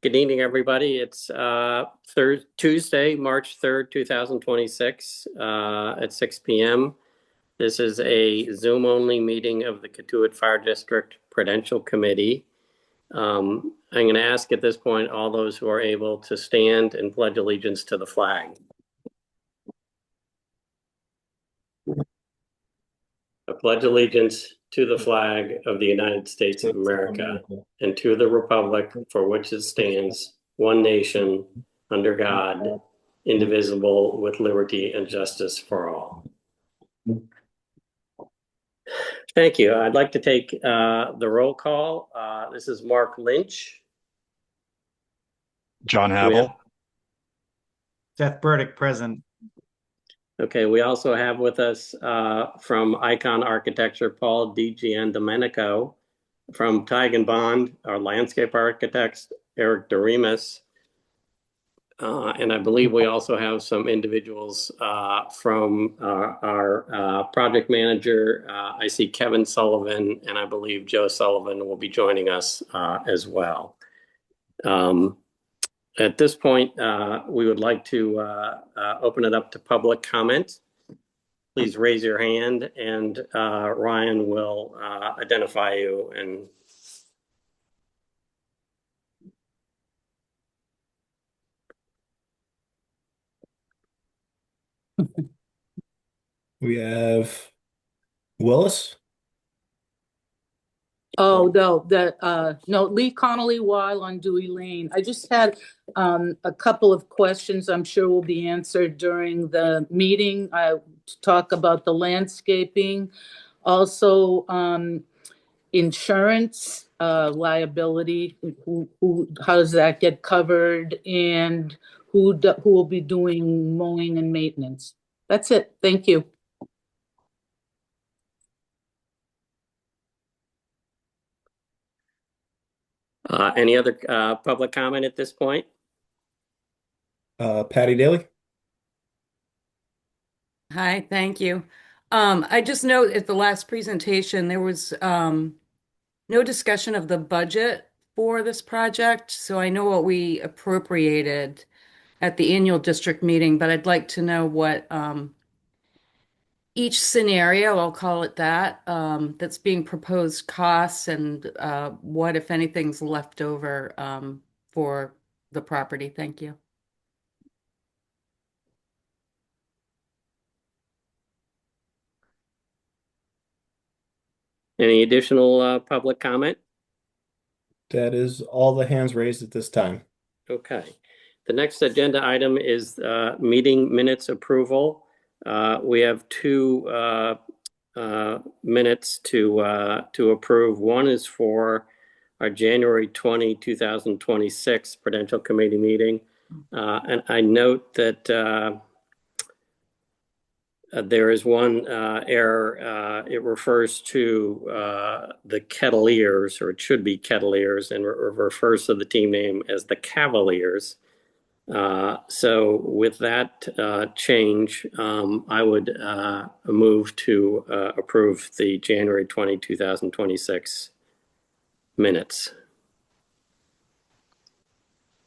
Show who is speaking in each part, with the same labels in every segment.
Speaker 1: Good evening, everybody. It's Tuesday, March 3rd, 2026 at 6 p.m. This is a Zoom-only meeting of the Katuitt Fire District Prudential Committee. I'm going to ask at this point all those who are able to stand and pledge allegiance to the flag. I pledge allegiance to the flag of the United States of America and to the republic for which it stands, one nation, under God, indivisible, with liberty and justice for all. Thank you. I'd like to take the roll call. This is Mark Lynch.
Speaker 2: John Havel.
Speaker 3: Seth Burdick, present.
Speaker 1: Okay, we also have with us from Icon Architecture, Paul DiGiandomenico. From Tig and Bond, our landscape architects, Eric Doremus. And I believe we also have some individuals from our project manager. I see Kevin Sullivan, and I believe Joe Sullivan will be joining us as well. At this point, we would like to open it up to public comment. Please raise your hand, and Ryan will identify you. And
Speaker 4: we have Willis.
Speaker 5: Oh, no, Lee Connolly while on Dewey Lane. I just had a couple of questions I'm sure will be answered during the meeting. To talk about the landscaping, also insurance, liability, how does that get covered, and who will be doing mowing and maintenance. That's it. Thank you.
Speaker 1: Any other public comment at this point?
Speaker 4: Patty Daly.
Speaker 6: Hi, thank you. I just note at the last presentation, there was no discussion of the budget for this project. So I know what we appropriated at the annual district meeting, but I'd like to know what each scenario, I'll call it that, that's being proposed costs and what, if anything's left over for the property. Thank you.
Speaker 1: Any additional public comment?
Speaker 4: That is all the hands raised at this time.
Speaker 1: Okay. The next agenda item is meeting minutes approval. We have two minutes to approve. One is for our January 20, 2026 Prudential Committee meeting. And I note that there is one error. It refers to the Kettleers, or it should be Kettleers, and refers to the team name as the Cavaliers. So with that change, I would move to approve the January 20, 2026 minutes.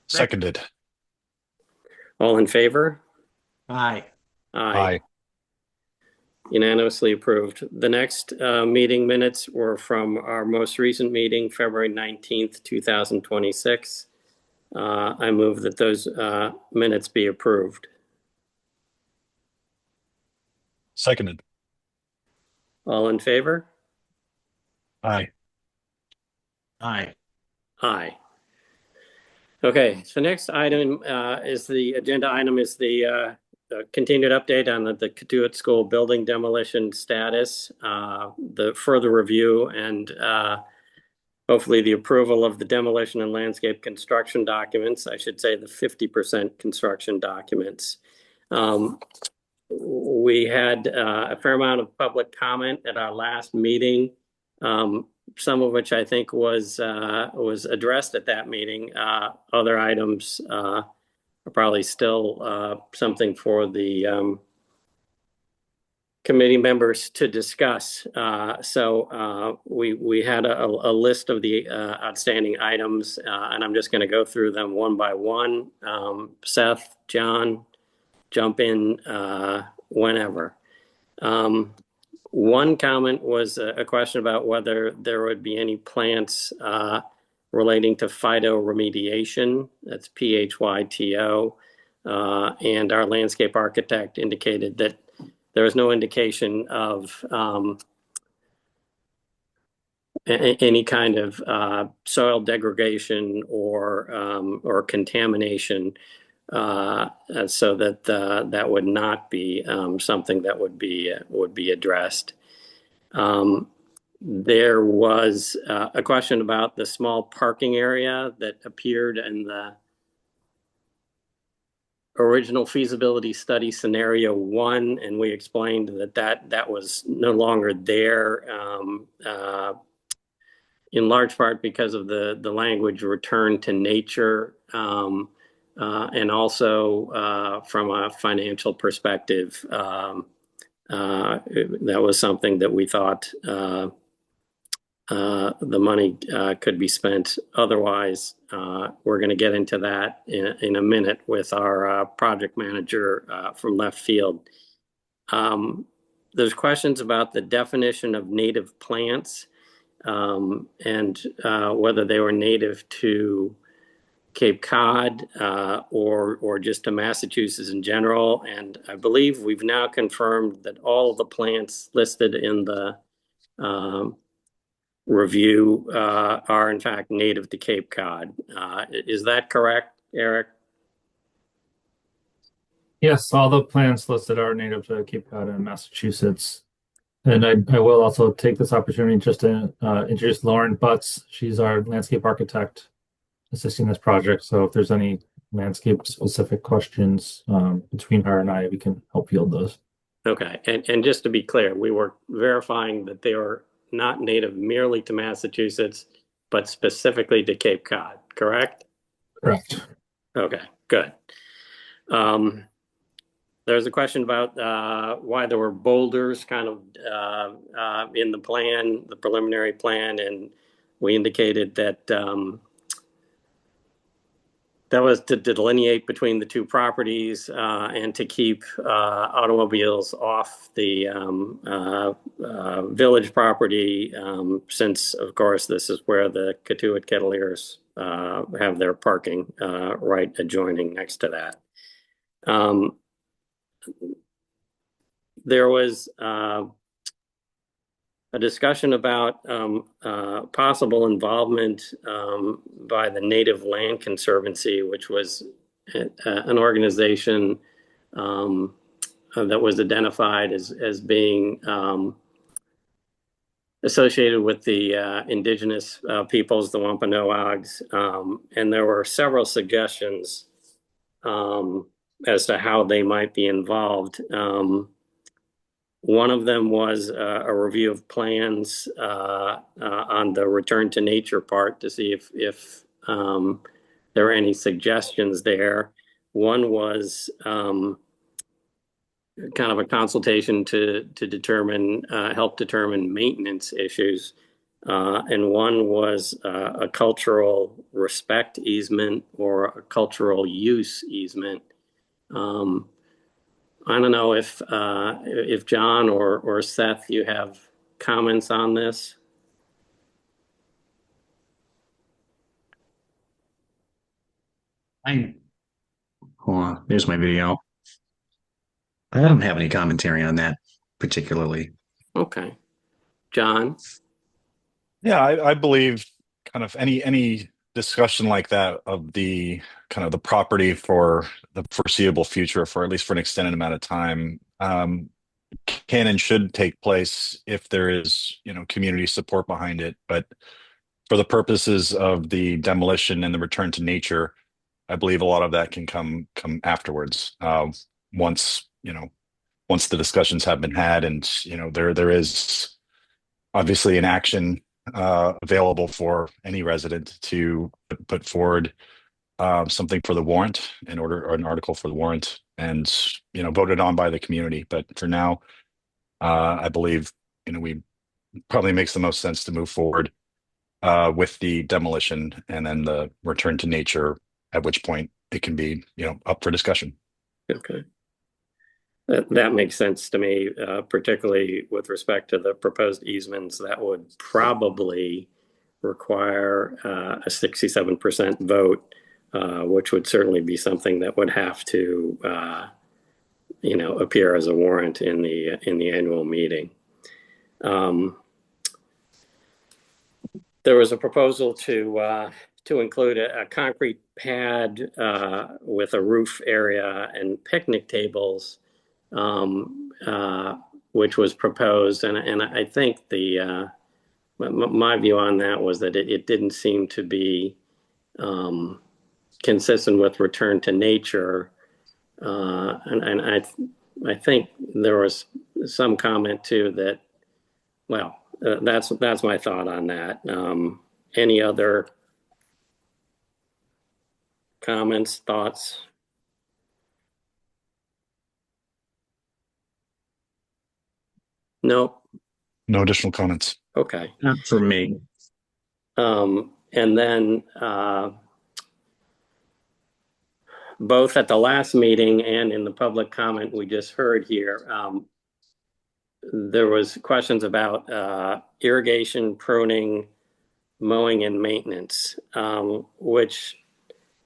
Speaker 2: Seconded.
Speaker 1: All in favor?
Speaker 3: Aye.
Speaker 2: Aye.
Speaker 1: Unanimously approved. The next meeting minutes were from our most recent meeting, February 19th, 2026. I move that those minutes be approved.
Speaker 2: Seconded.
Speaker 1: All in favor?
Speaker 2: Aye.
Speaker 3: Aye.
Speaker 1: Aye. Okay, so next item is the agenda item is the continued update on the Katuitt School building demolition status, the further review, and hopefully the approval of the demolition and landscape construction documents. I should say the 50% construction documents. We had a fair amount of public comment at our last meeting, some of which I think was addressed at that meeting. Other items are probably still something for the committee members to discuss. We had a list of the outstanding items, and I'm just going to go through them one by one. Seth, John, jump in whenever. One comment was a question about whether there would be any plants relating to phyto remediation. That's PHYTO. And our landscape architect indicated that there was no indication of any kind of soil degradation or contamination, so that that would not be something that would be addressed. There was a question about the small parking area that appeared in the original feasibility study scenario 1, and we explained that was no longer there, in large part because of the language return to nature, and also from a financial perspective, that was something that we thought the money could be spent otherwise. We're going to get into that in a minute with our project manager from left field. There's questions about the definition of native plants, and whether they were native to Cape Cod or just to Massachusetts in general. And I believe we've now confirmed that all of the plants listed in the review are in fact native to Cape Cod. Is that correct, Eric?
Speaker 7: Yes, all the plants listed are native to Cape Cod and Massachusetts. And I will also take this opportunity just to introduce Lauren Butts. She's our landscape architect assisting this project. So if there's any landscape specific questions between her and I, we can help field those.
Speaker 1: Okay, and just to be clear, we were verifying that they were not native merely to Massachusetts, but specifically to Cape Cod, correct?
Speaker 7: Correct.
Speaker 1: Okay, good. There's a question about why there were boulders kind of in the plan, the preliminary plan, and we indicated that that was to delineate between the two properties and to keep automobiles off the village property, since, of course, this is where the Katuitt Kettleers have their parking right adjoining next to that. There was a discussion about possible involvement by the Native Land Conservancy, which was an organization that was identified as being associated with the indigenous peoples, the Wampanoags, and there were several suggestions as to how they might be involved. One of them was a review of plans on the return to nature part to see if there were any suggestions there. One was kind of a consultation to determine, help determine maintenance issues. And one was a cultural respect easement or a cultural use easement. I don't know if John or Seth, you have comments on this.
Speaker 3: Hold on, there's my video. I don't have any commentary on that particularly.
Speaker 1: Okay, John.
Speaker 2: Yeah, I believe kind of any discussion like that of the kind of the property for the foreseeable future, for at least for an extended amount of time, can and should take place if there is, community support behind it. But for the purposes of the demolition and the return to nature, I believe a lot of that can come afterwards. Once once the discussions have been had, and there is obviously an action available for any resident to put forward something for the warrant or an article for the warrant, and voted on by the community. But for now, I believe, we probably makes the most sense to move forward with the demolition and then the return to nature, at which point it can be, up for discussion.
Speaker 1: Okay. That makes sense to me, particularly with respect to the proposed easements. That would probably require a 67% vote, which would certainly be something that would have to, appear as a warrant in the annual meeting. There was a proposal to include a concrete pad with a roof area and picnic tables, which was proposed, and I think my view on that was that it didn't seem to be consistent with return to nature, and I think there was some comment too that, well, that's my thought on that. Any other comments, thoughts? No.
Speaker 2: No additional comments.
Speaker 1: Okay.
Speaker 3: Not for me.
Speaker 1: And then both at the last meeting and in the public comment we just heard here, there was questions about irrigation, pruning, mowing, and maintenance, which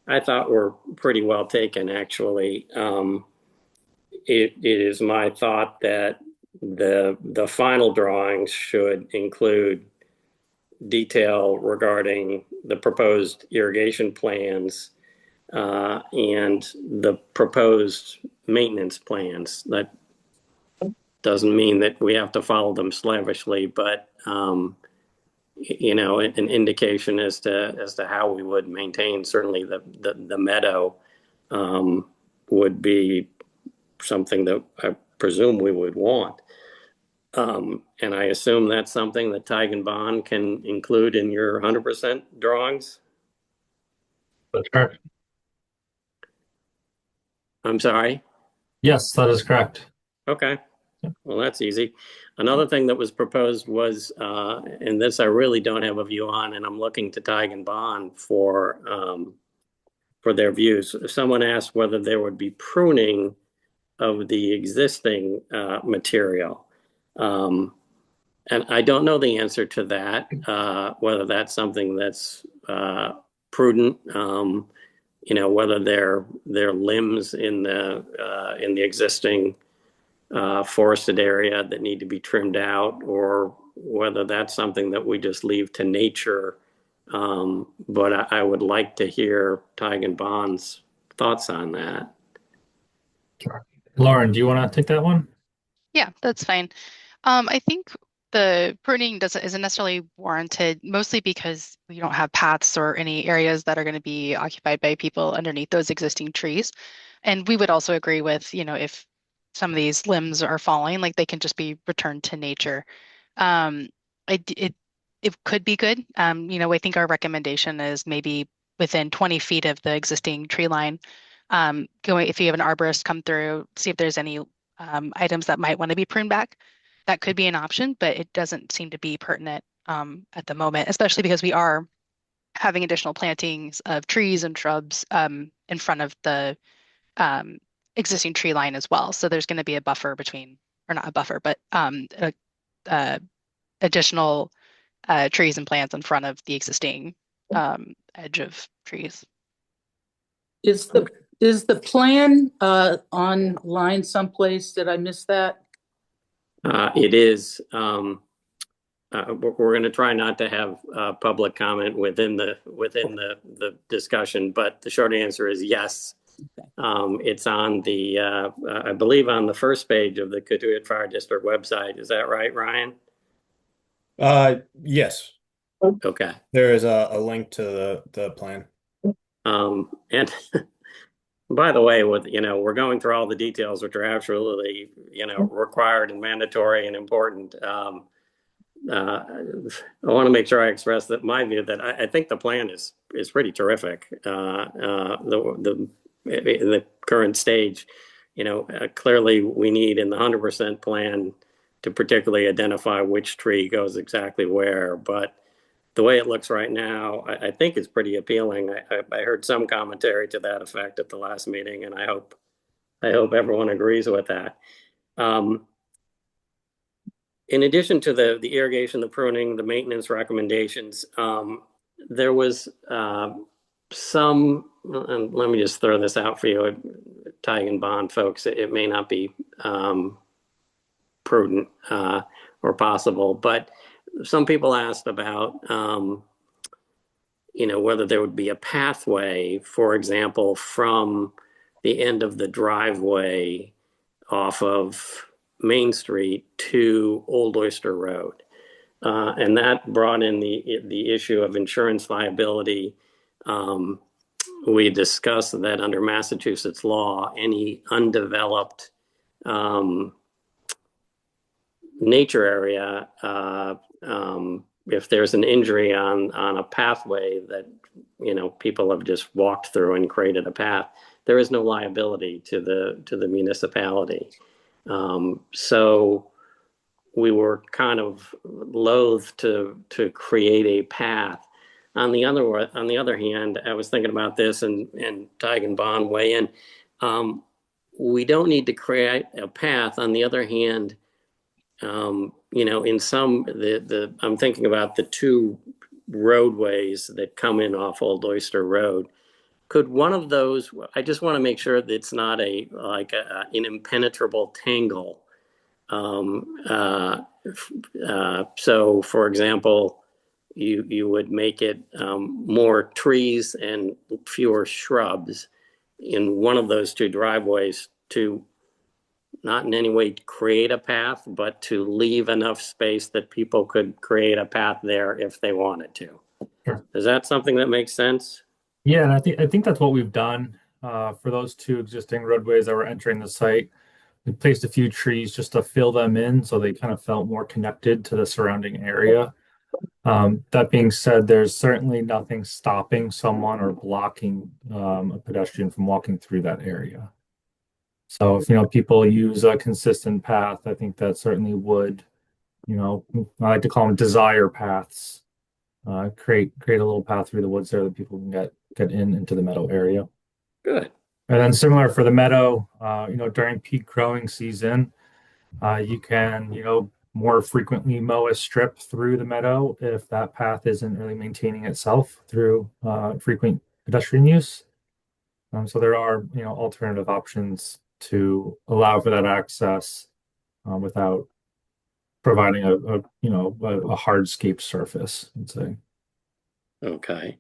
Speaker 1: I thought were pretty well taken, actually. It is my thought that the final drawings should include detail regarding the proposed irrigation plans and the proposed maintenance plans. That doesn't mean that we have to follow them slavishly, but an indication as to how we would maintain certainly the meadow would be something that I presume we would want. And I assume that's something that Tig Bond can include in your 100% drawings.
Speaker 7: That's correct.
Speaker 1: I'm sorry.
Speaker 7: Yes, that is correct.
Speaker 1: Okay. Well, that's easy. Another thing that was proposed was, and this I really don't have a view on, and I'm looking to Tig Bond for their views. Someone asked whether there would be pruning of the existing material. And I don't know the answer to that, whether that's something that's prudent, whether they're limbs in the existing forested area that need to be trimmed out, or whether that's something that we just leave to nature. But I would like to hear Tig Bond's thoughts on that.
Speaker 7: Sure. Lauren, do you want to take that one?
Speaker 8: Yeah, that's fine. I think the pruning isn't necessarily warranted, mostly because we don't have paths or any areas that are going to be occupied by people underneath those existing trees. And we would also agree with, if some of these limbs are falling, like they can just be returned to nature. It could be good. I think our recommendation is maybe within 20 feet of the existing tree line. If you have an arborist come through, see if there's any items that might want to be pruned back. That could be an option, but it doesn't seem to be pertinent at the moment, especially because we are having additional plantings of trees and shrubs in front of the existing tree line as well. So there's going to be a buffer between, or not a buffer, but additional trees and plants in front of the existing edge of trees.
Speaker 5: Is the plan online someplace? Did I miss that?
Speaker 1: It is. We're going to try not to have public comment within the discussion, but the short answer is yes. It's on I believe on the first page of the Katuitt Fire District website. Is that right, Ryan?
Speaker 4: Yes.
Speaker 1: Okay.
Speaker 4: There is a link to the plan.
Speaker 1: And by the way, we're going through all the details, which are absolutely, required and mandatory and important. I want to make sure I express that my view that I think the plan is pretty terrific. In the current stage, clearly we need in the 100% plan to particularly identify which tree goes exactly where. But the way it looks right now, I think is pretty appealing. I heard some commentary to that effect at the last meeting, and I hope everyone agrees with that. In addition to the irrigation, the pruning, the maintenance recommendations, there was some, and let me just throw this out for you, Tig and Bond folks, it may not be prudent or possible, but some people asked about, whether there would be a pathway, for example, from the end of the driveway off of Main Street to Old Oyster Road. And that brought in the issue of insurance liability. We discussed that under Massachusetts law, any undeveloped nature area, if there's an injury on a pathway that people have just walked through and created a path, there is no liability to the municipality. So we were kind of loath to create a path. On the other hand, I was thinking about this, and Tig and Bond weigh in. We don't need to create a path. On the other hand, in some I'm thinking about the two roadways that come in off Old Oyster Road. Could one of those? I just want to make sure that it's not an impenetrable tangle. So, for example, you would make it more trees and fewer shrubs in one of those two driveways to not in any way create a path, but to leave enough space that people could create a path there if they wanted to.
Speaker 7: Sure.
Speaker 1: Is that something that makes sense?
Speaker 7: Yeah, and I think that's what we've done for those two existing roadways that were entering the site. We placed a few trees just to fill them in so they kind of felt more connected to the surrounding area. That being said, there's certainly nothing stopping someone or blocking a pedestrian from walking through that area. So if people use a consistent path, I think that certainly would, I like to call them desire paths. Create a little path through the woods there that people can get into the meadow area.
Speaker 1: Good.
Speaker 7: And then similar for the meadow, during peak growing season, you can, more frequently mow a strip through the meadow if that path isn't really maintaining itself through frequent pedestrian use. So there are, alternative options to allow for that access without providing a hardscape surface, I'd say.
Speaker 1: Okay.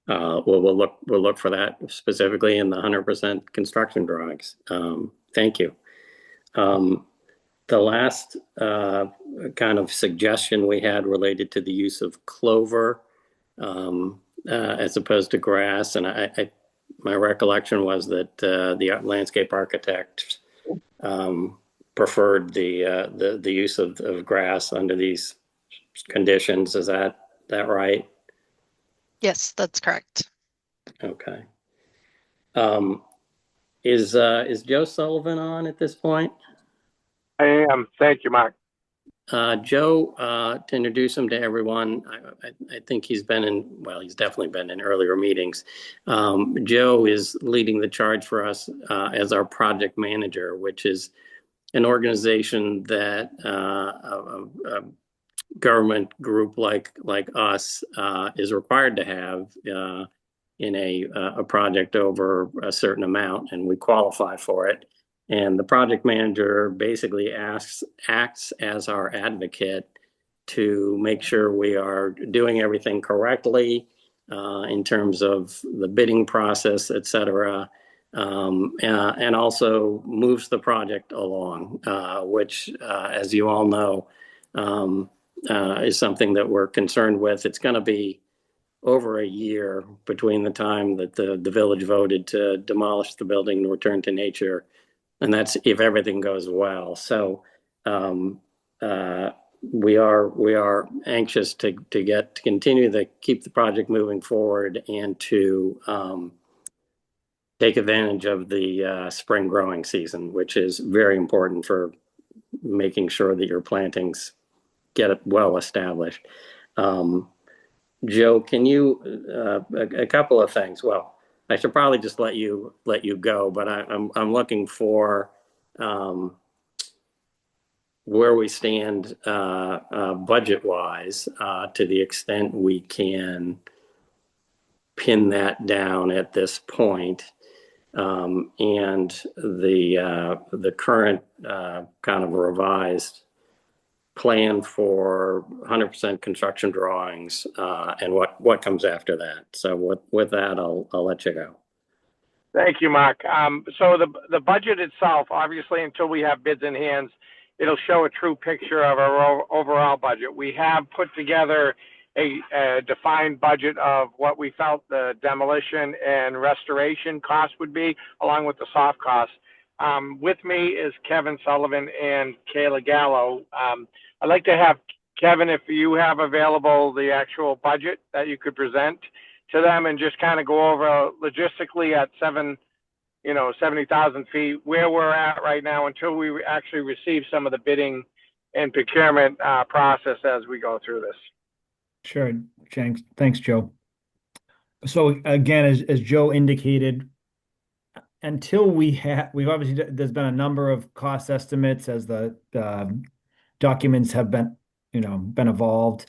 Speaker 1: Well, we'll look for that specifically in the 100% construction drawings. Thank you. The last kind of suggestion we had related to the use of clover as opposed to grass, and my recollection was that the landscape architect preferred the use of grass under these conditions. Is that right?
Speaker 8: Yes, that's correct.
Speaker 1: Okay. Is Joe Sullivan on at this point?
Speaker 9: I am. Thank you, Mark.
Speaker 1: Joe, to introduce him to everyone, I think he's definitely been in earlier meetings. Joe is leading the charge for us as our project manager, which is an organization that a government group like us is required to have in a project over a certain amount, and we qualify for it. And the project manager basically acts as our advocate to make sure we are doing everything correctly in terms of the bidding process, et cetera, and also moves the project along, which, as you all know, is something that we're concerned with. It's going to be over a year between the time that the village voted to demolish the building and return to nature. And that's if everything goes well. So we are anxious to continue to keep the project moving forward and to take advantage of the spring growing season, which is very important for making sure that your plantings get it well established. Joe, can you a couple of things? Well, I should probably just let you go, but I'm looking for where we stand budget wise to the extent we can pin that down at this point. And the current kind of revised plan for 100% construction drawings and what comes after that. So with that, I'll let you go.
Speaker 9: Thank you, Mark. So the budget itself, obviously, until we have bids in hands, it'll show a true picture of our overall budget. We have put together a defined budget of what we felt the demolition and restoration cost would be, along with the soft costs. With me is Kevin Sullivan and Kayla Gallo. I'd like to have Kevin, if you have available the actual budget that you could present to them and just kind of go over logistically at 70,000 feet, where we're at right now until we actually receive some of the bidding and procurement process as we go through this.
Speaker 10: Sure, thanks, Joe. So again, as Joe indicated, until we've obviously, there's been a number of cost estimates as the documents have been evolved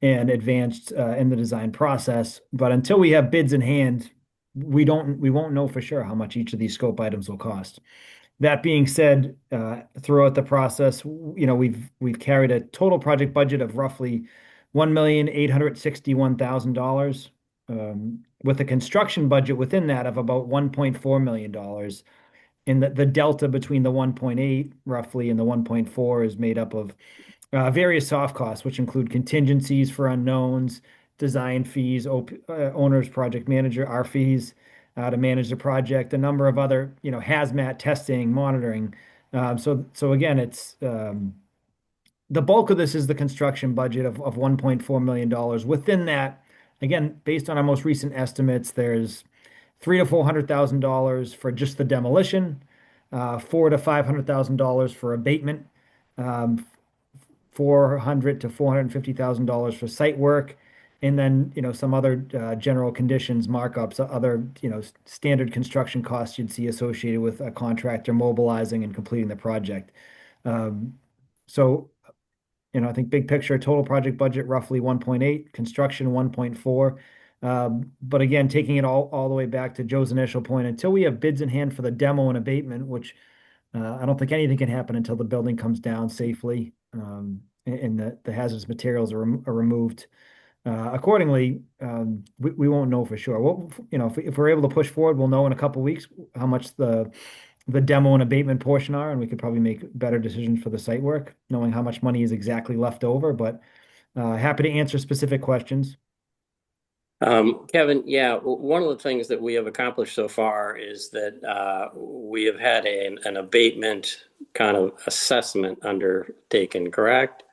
Speaker 10: and advanced in the design process. But until we have bids in hand, we won't know for sure how much each of these scope items will cost. That being said, throughout the process, we've carried a total project budget of roughly $1,861,000, with a construction budget within that of about $1.4 million. And the delta between the 1.8 roughly and the 1.4 is made up of various soft costs, which include contingencies for unknowns, design fees, owner's project manager, our fees to manage the project, a number of other, hazmat testing, monitoring. So again, it's the bulk of this is the construction budget of $1.4 million. Within that, again, based on our most recent estimates, there's $300,000 to $400,000 for just the demolition, $400,000 to $500,000 for abatement, $400,000 to $450,000 for site work, and then some other general conditions, markups, other standard construction costs you'd see associated with a contractor mobilizing and completing the project. So I think big picture, total project budget roughly 1.8, construction 1.4. But again, taking it all the way back to Joe's initial point, until we have bids in hand for the demo and abatement, which I don't think anything can happen until the building comes down safely and the hazardous materials are removed. Accordingly, we won't know for sure. If we're able to push forward, we'll know in a couple of weeks how much the demo and abatement portion are, and we could probably make better decisions for the site work, knowing how much money is exactly left over. But happy to answer specific questions.
Speaker 1: Kevin, yeah, one of the things that we have accomplished so far is that we have had an abatement kind of assessment undertaken, correct?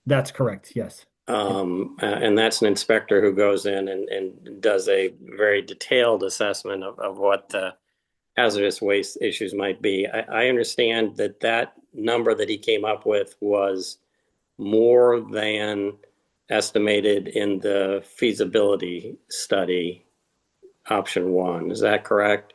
Speaker 10: That's correct, yes.
Speaker 1: And that's an inspector who goes in and does a very detailed assessment of what the hazardous waste issues might be. I understand that number that he came up with was more than estimated in the feasibility study, option 1. Is that correct?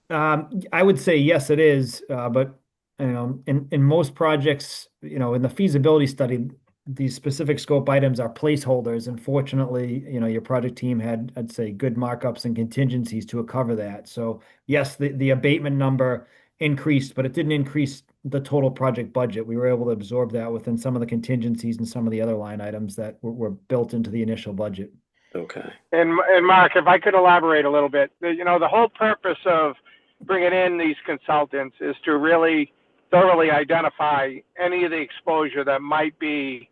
Speaker 10: I would say yes, it is. But in most projects, in the feasibility study, these specific scope items are placeholders. And fortunately, your project team had, I'd say, good markups and contingencies to cover that. So yes, the abatement number increased, but it didn't increase the total project budget. We were able to absorb that within some of the contingencies and some of the other line items that were built into the initial budget.
Speaker 1: Okay.
Speaker 9: And Mark, if I could elaborate a little bit, the whole purpose of bringing in these consultants is to really thoroughly identify any of the exposure that might be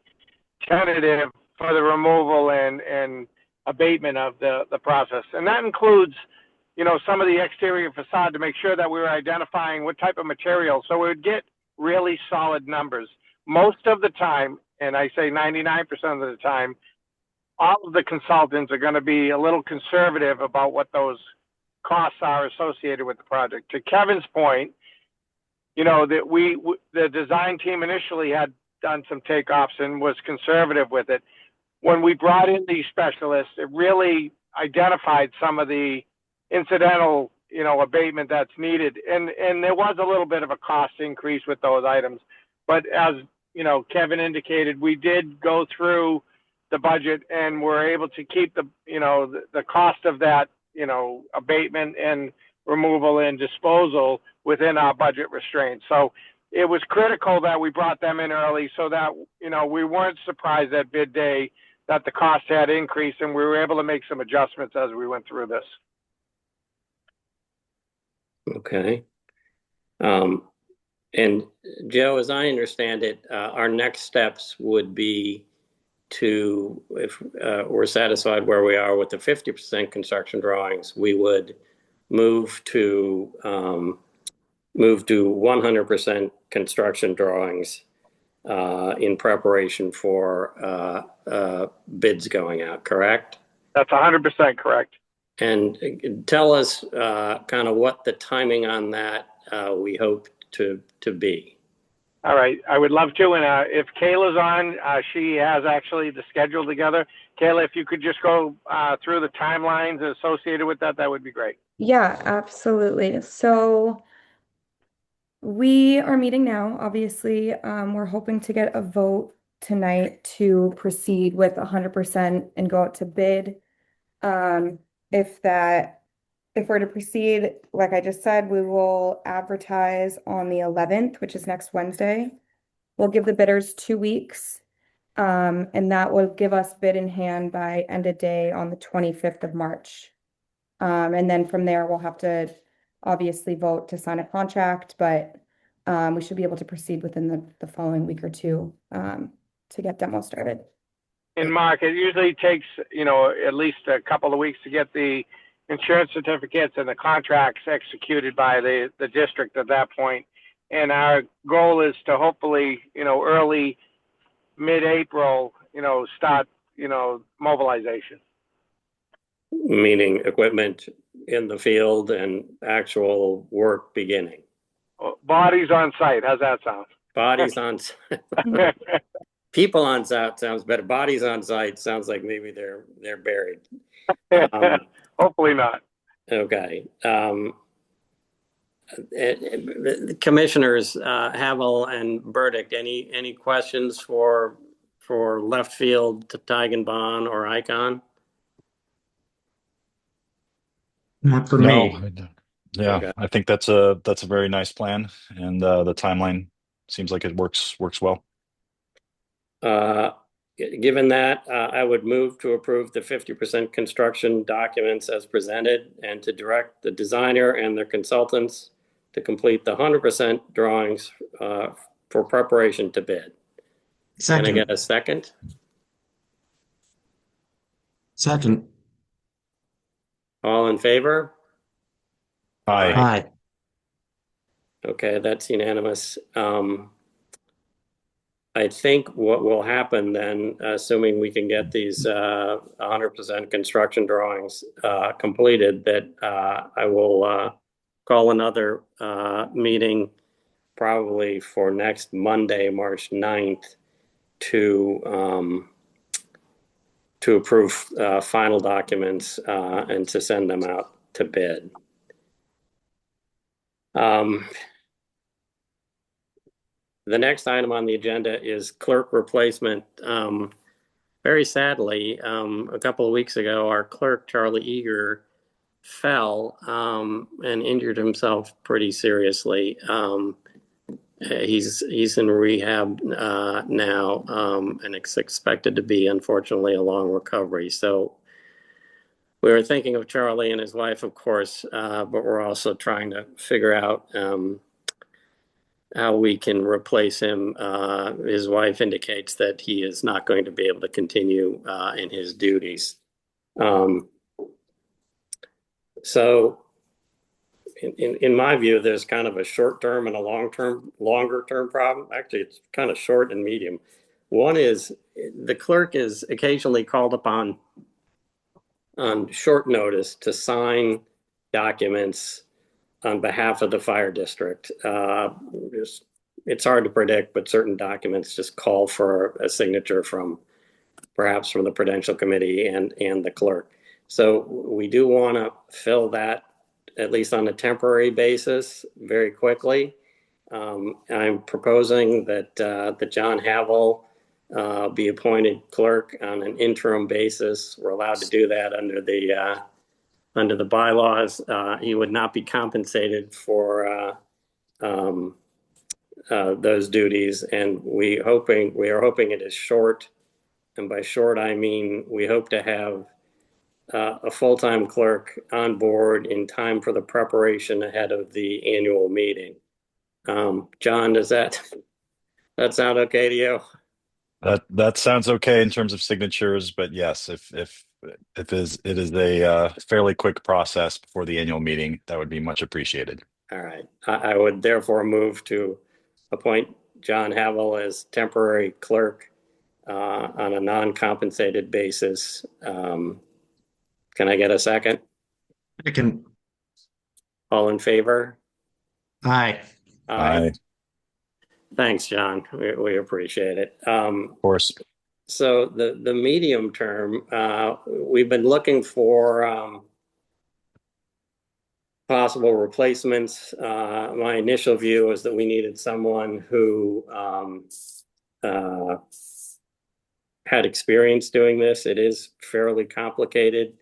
Speaker 9: tentative for the removal and abatement of the process. And that includes, some of the exterior facade to make sure that we were identifying what type of material. So we would get really solid numbers. Most of the time, and I say 99% of the time, all of the consultants are going to be a little conservative about what those costs are associated with the project. To Kevin's point, you know, that the design team initially had done some takeoffs and was conservative with it. When we brought in these specialists, it really identified some of the incidental, you know, abatement that's needed. And there was a little bit of a cost increase with those items. But as, you know, Kevin indicated, we did go through the budget and were able to keep the, you know, the cost of that, you know, abatement and removal and disposal within our budget restraints. So it was critical that we brought them in early so that, you know, we weren't surprised at bid day that the cost had increased, and we were able to make some adjustments as we went through this.
Speaker 1: Okay. And Joe, as I understand it, our next steps would be to, if we're satisfied where we are with the 50% construction drawings, we would move to 100% construction drawings in preparation for bids going out, correct?
Speaker 9: That's 100% correct.
Speaker 1: And tell us kind of what the timing on that we hope to be.
Speaker 9: All right, I would love to. And if Kayla's on, she has actually the schedule together. Kayla, if you could just go through the timelines associated with that, that would be great.
Speaker 11: Yeah, absolutely. So we are meeting now, obviously. We're hoping to get a vote tonight to proceed with 100% and go out to bid. If we're to proceed, like I just said, we will advertise on the 11th, which is next Wednesday. We'll give the bidders 2 weeks, and that will give us bid in hand by end of day on the 25th of March. And then from there, we'll have to obviously vote to sign a contract, but we should be able to proceed within the following week or two to get demo started.
Speaker 9: And Mark, it usually takes, you know, at least a couple of weeks to get the insurance certificates and the contracts executed by the district at that point. And our goal is to hopefully, you know, early, mid-April, you know, start, you know, mobilization.
Speaker 1: Meaning equipment in the field and actual work beginning.
Speaker 9: Bodies on site. How's that sound?
Speaker 1: Bodies on site. People on site sounds better. Bodies on site sounds like maybe they're buried.
Speaker 9: Hopefully not.
Speaker 1: Okay. The commissioners, Havel and Burdick, any questions for left field to Tigan Bond or Icon?
Speaker 3: Not for
Speaker 2: No,
Speaker 3: me.
Speaker 2: yeah,
Speaker 1: Okay.
Speaker 2: I think that's a very nice plan, and the timeline seems like it works well.
Speaker 1: Given that, I would move to approve the 50% construction documents as presented and to direct the designer and their consultants to complete the 100% drawings for preparation to bid. Can I get a second?
Speaker 3: Second.
Speaker 1: All in favor?
Speaker 2: Aye.
Speaker 3: Aye.
Speaker 1: Okay, that's unanimous. I think what will happen then, assuming we can get these 100% construction drawings completed, that I will call another meeting probably for next Monday, March 9th, to approve final documents and to send them out to bid. The next item on the agenda is clerk replacement. Very sadly, a couple of weeks ago, our clerk, Charlie Eager, fell and injured himself pretty seriously. He's in rehab now, and it's expected to be, unfortunately, a long recovery. So we were thinking of Charlie and his wife, of course, but we're also trying to figure out how we can replace him. His wife indicates that he is not going to be able to continue in his duties. So in my view, there's kind of a short-term and a longer-term problem. Actually, it's kind of short and medium. One is the clerk is occasionally called upon on short notice to sign documents on behalf of the fire district. It's hard to predict, but certain documents just call for a signature perhaps from the Prudential Committee and the clerk. So we do want to fill that, at least on a temporary basis, very quickly. I'm proposing that John Havel be appointed clerk on an interim basis. We're allowed to do that under the bylaws. He would not be compensated for those duties, and we are hoping it is short. And by short, I mean we hope to have a full-time clerk on board in time for the preparation ahead of the annual meeting. John, does that sound okay to you?
Speaker 2: That sounds okay in terms of signatures, but yes, if it is a fairly quick process before the annual meeting, that would be much appreciated.
Speaker 1: All right. I would therefore move to appoint John Havel as temporary clerk on a non-compensated basis. Can I get a second?
Speaker 3: I can.
Speaker 1: All in favor?
Speaker 3: Aye.
Speaker 2: Aye.
Speaker 1: Thanks, John. We appreciate it.
Speaker 2: Of course.
Speaker 1: So the medium term, we've been looking for possible replacements. My initial view is that we needed someone who had experience doing this. It is fairly complicated.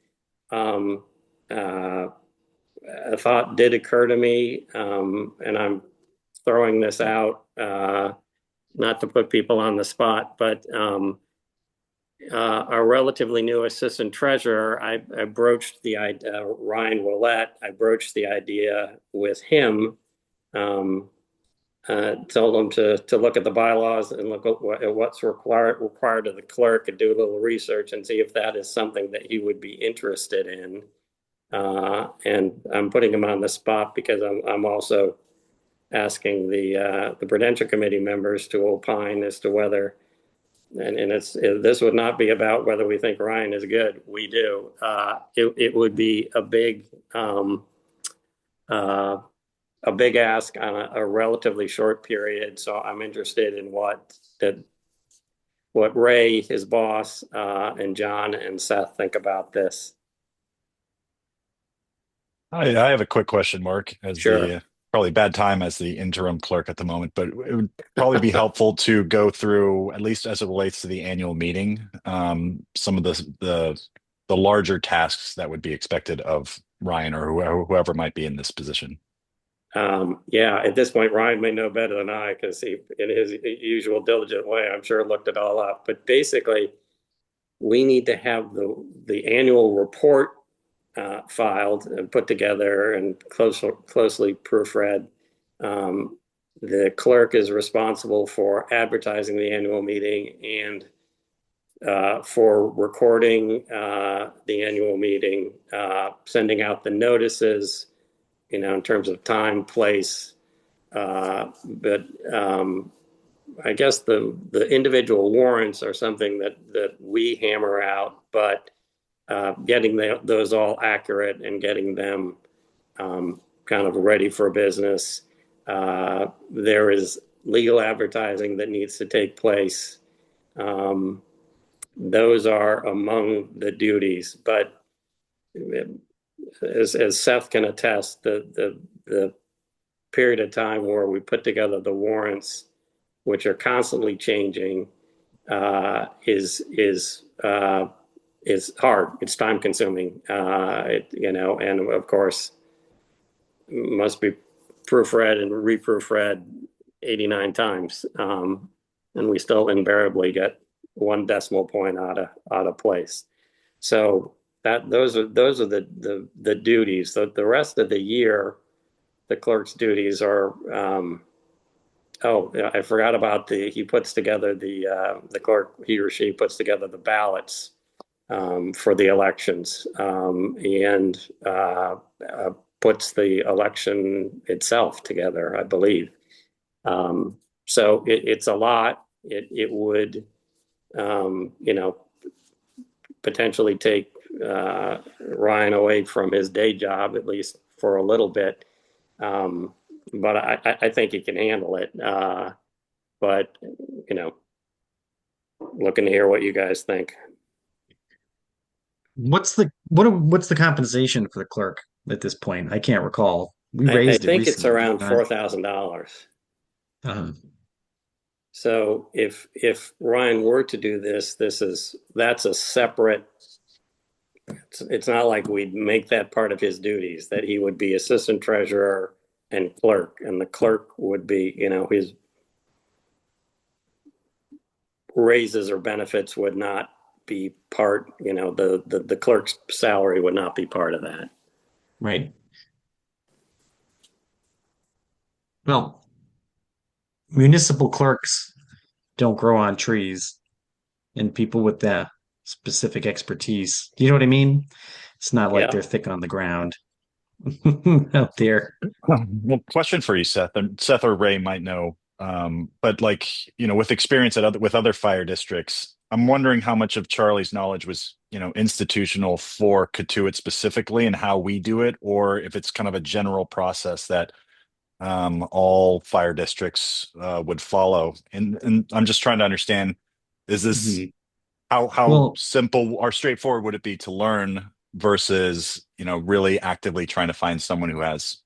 Speaker 1: A thought did occur to me, and I'm throwing this out, not to put people on the spot, but our relatively new assistant treasurer, I broached the idea, Ryan Willett, I broached the idea with him, told him to look at the bylaws and look at what's required of the clerk and do a little research and see if that is something that he would be interested in. And I'm putting him on the spot because I'm also asking the Prudential Committee members to opine as to whether, and this would not be about whether we think Ryan is good. We do. It would be a big ask on a relatively short period. So I'm interested in what Ray, his boss, and John and Seth think about this.
Speaker 2: I have a quick question, Mark, as
Speaker 1: Sure.
Speaker 2: the probably bad time as the interim clerk at the moment, but it would probably be helpful to go through, at least as it relates to the annual meeting, some of the larger tasks that would be expected of Ryan or whoever might be in this position.
Speaker 1: Yeah, at this point, Ryan may know better than I because he, in his usual diligent way, I'm sure looked it all up. But basically, we need to have the annual report filed and put together and closely proofread. The clerk is responsible for advertising the annual meeting and for recording the annual meeting, sending out the notices, in terms of time, place. But I guess the individual warrants are something that we hammer out, but getting those all accurate and getting them kind of ready for business. There is legal advertising that needs to take place. Those are among the duties, but as Seth can attest, the period of time where we put together the warrants, which are constantly changing, is hard. It's time consuming, and of course must be proofread and reproofread 89 times, and we still invariably get one decimal point out of place. So those are the duties. The rest of the year, the clerk's duties are. I forgot about he puts together the clerk, he or she puts together the ballots for the elections, and puts the election itself together, I believe. So it's a lot. It would, potentially take Ryan away from his day job, at least for a little bit. But I think he can handle it. But, looking to hear what you guys think.
Speaker 3: What's the compensation for the clerk at this point? I can't recall. We
Speaker 1: I
Speaker 3: raised it
Speaker 1: think it's
Speaker 3: recently, did
Speaker 1: around
Speaker 3: we not?
Speaker 1: $4,000.
Speaker 3: Uh,
Speaker 1: So if Ryan were to do this, that's a separate. It's not like we'd make that part of his duties, that he would be assistant treasurer and clerk, and the clerk would be, his raises or benefits would not be part, the clerk's salary would not be part of that.
Speaker 3: right. Well, municipal clerks don't grow on trees, and people with that specific expertise. Do you know what I mean? It's not like
Speaker 1: Yeah.
Speaker 3: they're thick on the ground out there.
Speaker 2: Well, question for you, Seth, and Seth or Ray might know. But like, with experience with other fire districts, I'm wondering how much of Charlie's knowledge was, institutional for Katuitt specifically and how we do it, or if it's kind of a general process that all fire districts would follow. And I'm just trying to understand, is this how
Speaker 3: Well,
Speaker 2: simple or straightforward would it be to learn versus, really actively trying to find someone who has,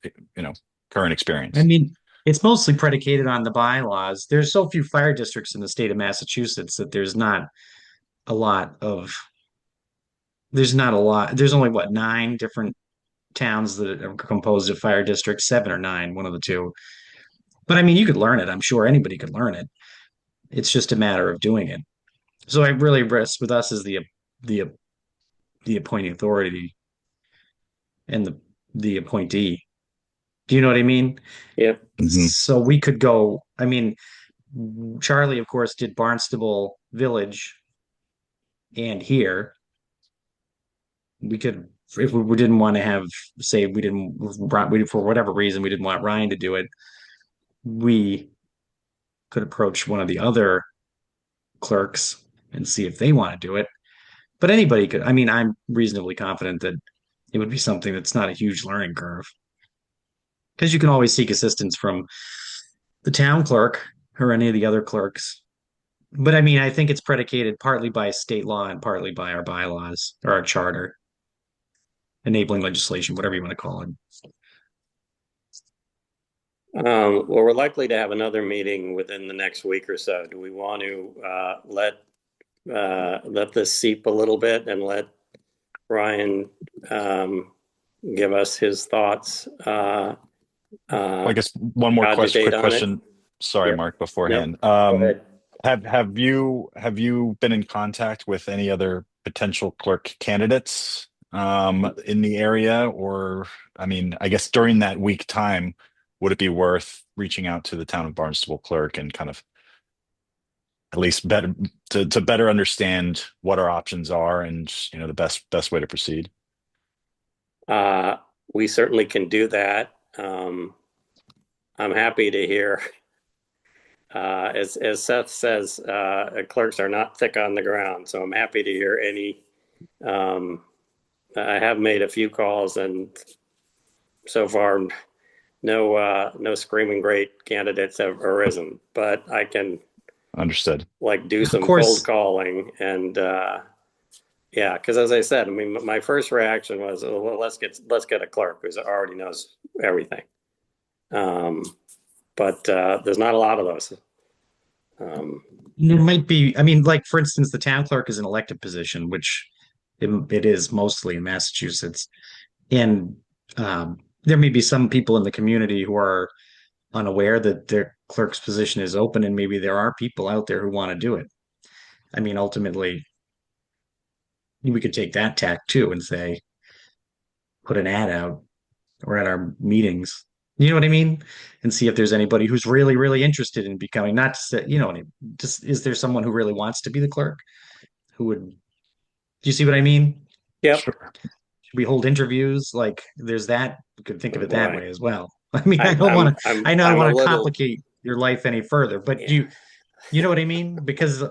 Speaker 2: current experience?
Speaker 3: I mean, it's mostly predicated on the bylaws. There's so few fire districts in the state of Massachusetts that a lot of, there's not a lot. There's only what, 9 different towns that are composed of fire districts, 7 or 9, one of the two. But I mean, you could learn it. I'm sure anybody could learn it. It's just a matter of doing it. So I really rest with us as the the appointing authority and the appointee. Do you know what I mean?
Speaker 1: Yep.
Speaker 3: So we could go. I mean, Charlie, of course, did Barnstable Village and here. We could, if we didn't want to have, say, we for whatever reason we didn't want Ryan to do it, we could approach one of the other clerks and see if they want to do it. But anybody could. I mean, I'm reasonably confident that it would be something that's not a huge learning curve because you can always seek assistance from the town clerk or any of the other clerks. But I mean, I think it's predicated partly by state law and partly by our bylaws or our charter, enabling legislation, whatever you want to call it.
Speaker 1: Well, we're likely to have another meeting within the next week or so. Do we want to let this seep a little bit and let Ryan give us his thoughts?
Speaker 2: I guess one more quick question. Sorry,
Speaker 1: Yep.
Speaker 2: Mark, beforehand.
Speaker 1: Go ahead.
Speaker 2: Have you been in contact with any other potential clerk candidates in the area? Or, I mean, I guess during that week time, would it be worth reaching out to the town of Barnstable clerk and kind of at least better to better understand what our options are and the best way to proceed?
Speaker 1: We certainly can do that. I'm happy to hear. As Seth says, clerks are not thick on the ground, so I'm happy to hear any. I have made a few calls, and so far, no screaming great candidates have arisen. But I can
Speaker 2: Understood.
Speaker 1: do some cold calling, and yeah, because as I said, I mean, my first reaction was, well, let's get a clerk who already knows everything. But there's not a lot of those.
Speaker 3: There might be, I mean, like for instance, the town clerk is an elected position, which it is mostly in Massachusetts. And there may be some people in the community who are unaware that their clerk's position is open, and maybe there are people out there who want to do it. I mean, ultimately, we could take that tack too and say, put an ad out or at our meetings. You know what I mean? And see if there's anybody who's really, really interested in becoming, not to say, just is there someone who really wants to be the clerk? Who would, do you see what I mean?
Speaker 1: Yep.
Speaker 2: Sure.
Speaker 3: Should we hold interviews? Like there's that, you could think of it that
Speaker 1: Boy.
Speaker 3: way as well. I mean, I don't want to, I don't want to complicate your life any further, but
Speaker 1: Yeah.
Speaker 3: you know what I mean? Because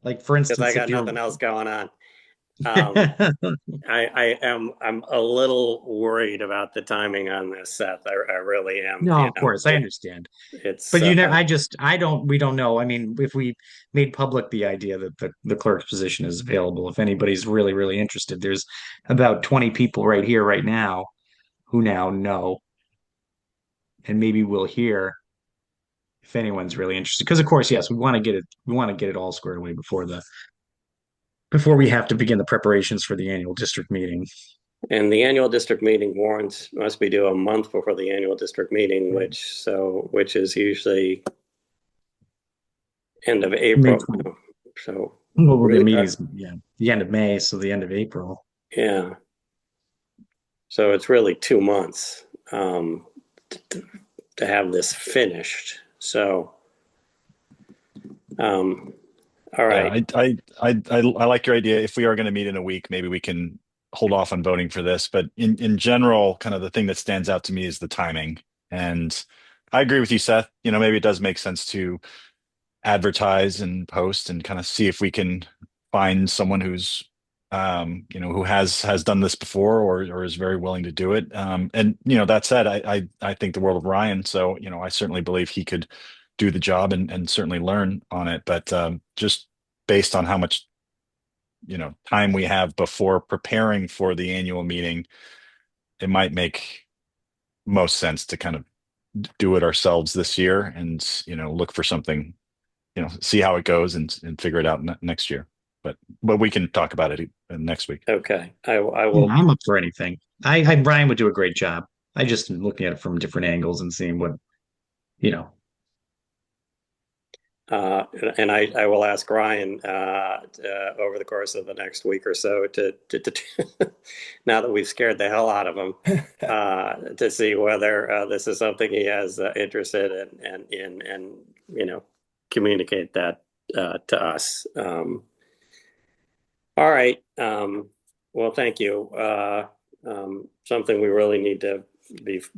Speaker 3: like, for instance,
Speaker 1: Because I
Speaker 3: if
Speaker 1: got
Speaker 3: you're,
Speaker 1: nothing else going on. I'm a little worried about the timing on this, Seth. I really am.
Speaker 3: No,
Speaker 1: You
Speaker 3: of
Speaker 1: know,
Speaker 3: course, I understand.
Speaker 1: it's
Speaker 3: But you know, we don't know. I mean, if we made public the idea that the clerk's position is available, if anybody's really, really interested, there's about 20 people right here, right now, who now know, and maybe we'll hear if anyone's really interested. Because of course, yes, we want to get it all squared away before we have to begin the preparations for the annual district meeting.
Speaker 1: And the annual district meeting warrants must be due a month before the annual district meeting,
Speaker 3: Right.
Speaker 1: which is usually end of
Speaker 3: May
Speaker 1: April.
Speaker 3: 20.
Speaker 1: So
Speaker 3: Well, the
Speaker 1: really,
Speaker 3: meeting's the end of May, so the end of April.
Speaker 1: yeah. So it's really 2 months to have this finished. So, all right.
Speaker 2: Yeah, I like your idea. If we are going to meet in a week, maybe we can hold off on voting for this. But in general, kind of the thing that stands out to me is the timing. And I agree with you, Seth. You know, maybe it does make sense to advertise and post and kind of see if we can find someone who's you know, who has done this before or is very willing to do it. And you know, that said, I think the world of Ryan. So, you know, I certainly believe he could do the job and certainly learn on it. But just based on how much, you know, time we have before preparing for the annual meeting, it might make most sense to kind of do it ourselves this year and, you know, look for something, you know, see how it goes and figure it out next year. But we can talk about it next week.
Speaker 1: Okay. I
Speaker 3: Yeah,
Speaker 1: will.
Speaker 3: I'm up for anything. Brian would do a great job. I just am looking at it from different angles and seeing what, you know.
Speaker 1: And I will ask Ryan over the course of the next week or so to now that we've scared the hell out of him to see whether this is something he has interested in and you know communicate that to us. All right. Well, thank you. Something we really need to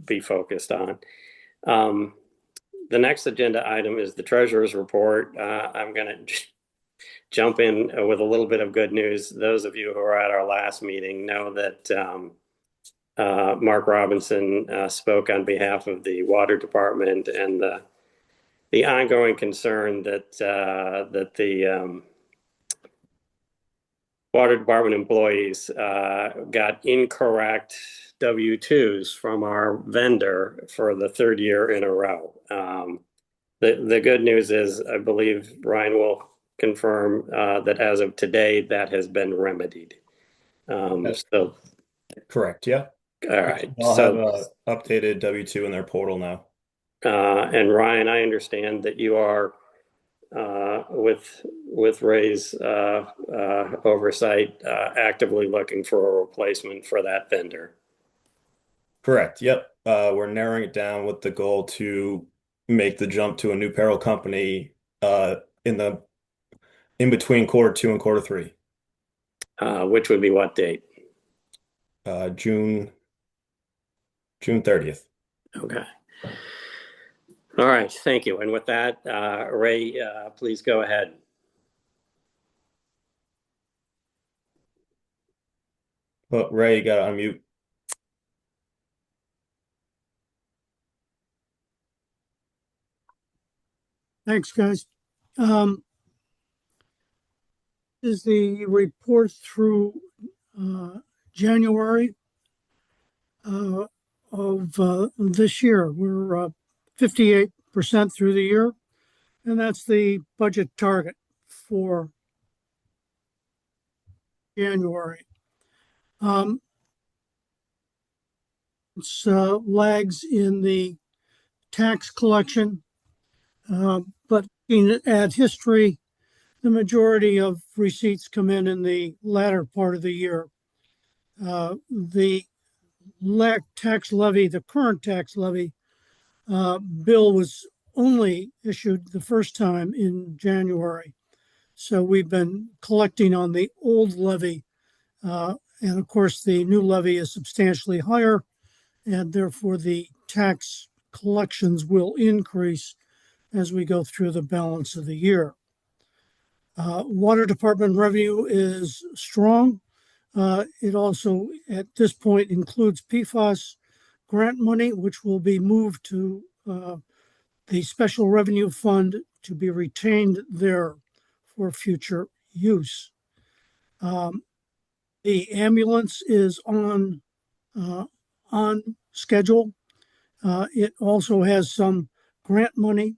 Speaker 1: be focused on. The next agenda item is the treasurer's report. I'm going to jump in with a little bit of good news. Those of you who were at our last meeting know that Mark Robinson spoke on behalf of the water department and the ongoing concern that the water department employees got incorrect W-2s from our vendor for the third year in a row. The good news is, I believe Ryan will confirm that as of today, that has been remedied. So
Speaker 4: Correct. Yeah.
Speaker 1: all right.
Speaker 4: I'll
Speaker 1: So
Speaker 4: have a updated W-2 in their portal now.
Speaker 1: and Ryan, I understand that you are with Ray's oversight, actively looking for a replacement for that vendor.
Speaker 4: Correct. Yep. We're narrowing it down with the goal to make the jump to a new payroll company in between quarter 2 and quarter 3.
Speaker 1: Which would be what date?
Speaker 4: June 30th.
Speaker 1: Okay. All right. Thank you. And with that, Ray, please go ahead.
Speaker 4: But Ray, you got to unmute.
Speaker 12: Thanks, guys. Is the report through January of this year. We're 58% through the year, and that's the budget target for January. It's lags in the tax collection, but looking at history, the majority of receipts come in the latter part of the year. The tax levy, the current tax levy bill was only issued the first time in January. So we've been collecting on the old levy. And of course, the new levy is substantially higher, and therefore the tax collections will increase as we go through the balance of the year. Water department revenue is strong. It also, at this point, includes PFAS grant money, which will be moved to the Special Revenue Fund to be retained there for future use. The ambulance is on schedule. It also has some grant money,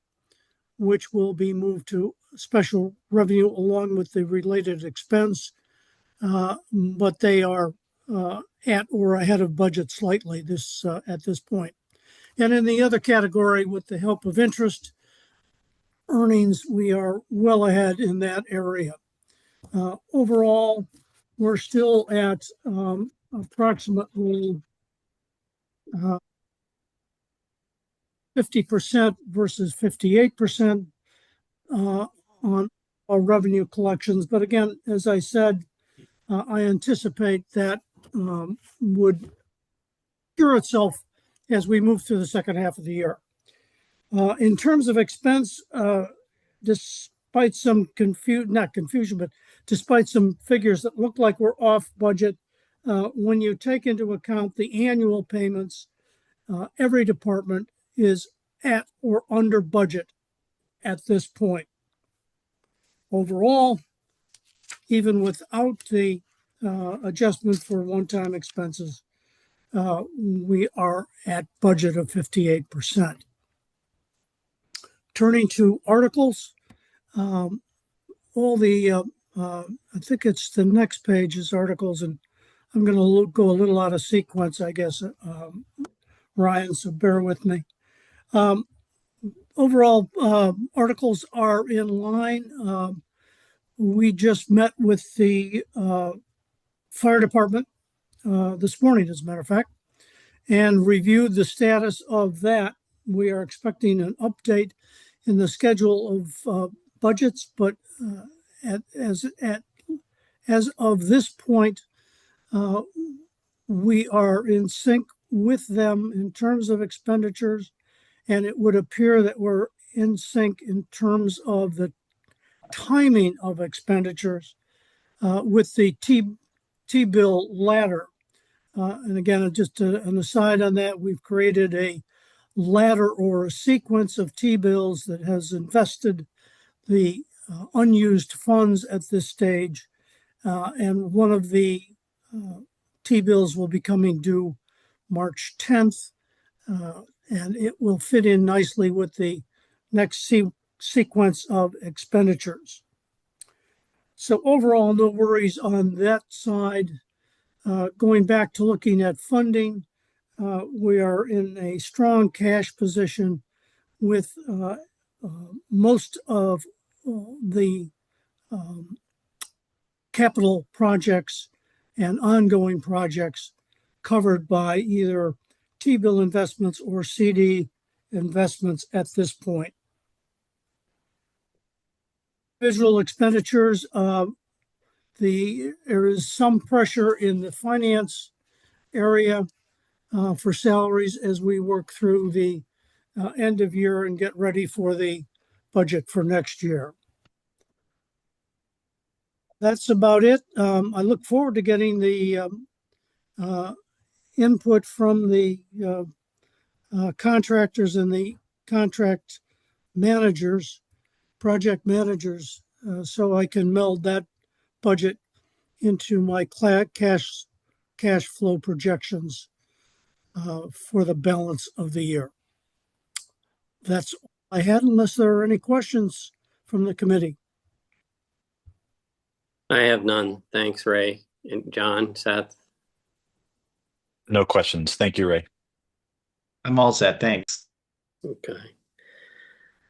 Speaker 12: which will be moved to special revenue along with the related expense, but they are at or ahead of budget slightly at this point. And in the other category, with the help of interest earnings, we are well ahead in that area. Overall, we're still at approximately 50% versus 58% on our revenue collections. But again, as I said, I anticipate that would cure itself as we move through the second half of the year. In terms of expense, despite some not confusion, but despite some figures that look like we're off budget, when you take into account the annual payments, every department is at or under budget at this point. Overall, even without the adjustment for one-time expenses, we are at budget of 58%. Turning to articles, all the, I think it's the next page is articles, and I'm going to go a little out of sequence, I guess, Ryan, so bear with me. Overall, articles are in line. We just met with the fire department this morning, as a matter of fact, and reviewed the status of that. We are expecting an update in the schedule of budgets, but as of this point, we are in sync with them in terms of expenditures, and it would appear that we're in sync in terms of the timing of expenditures with the T-bill ladder. And again, just an aside on that, we've created a ladder or a sequence of T-bills that has invested the unused funds at this stage. And one of the T-bills will be coming due March 10th, and it will fit in nicely with the next sequence of expenditures. So overall, no worries on that side. Going back to looking at funding, we are in a strong cash position with most of the capital projects and ongoing projects covered by either T-bill investments or CD investments at this point. Visual expenditures, there is some pressure in the finance area for salaries as we work through the end of year and get ready for the budget for next year. That's about it. I look forward to getting the input from the contractors and the contract managers, project managers, so I can meld that budget into my cash flow projections for the balance of the year. That's all I had, unless there are any questions from the committee.
Speaker 1: I have none. Thanks, Ray. And John, Seth?
Speaker 2: No questions. Thank you, Ray.
Speaker 3: I'm all set. Thanks.
Speaker 1: Okay.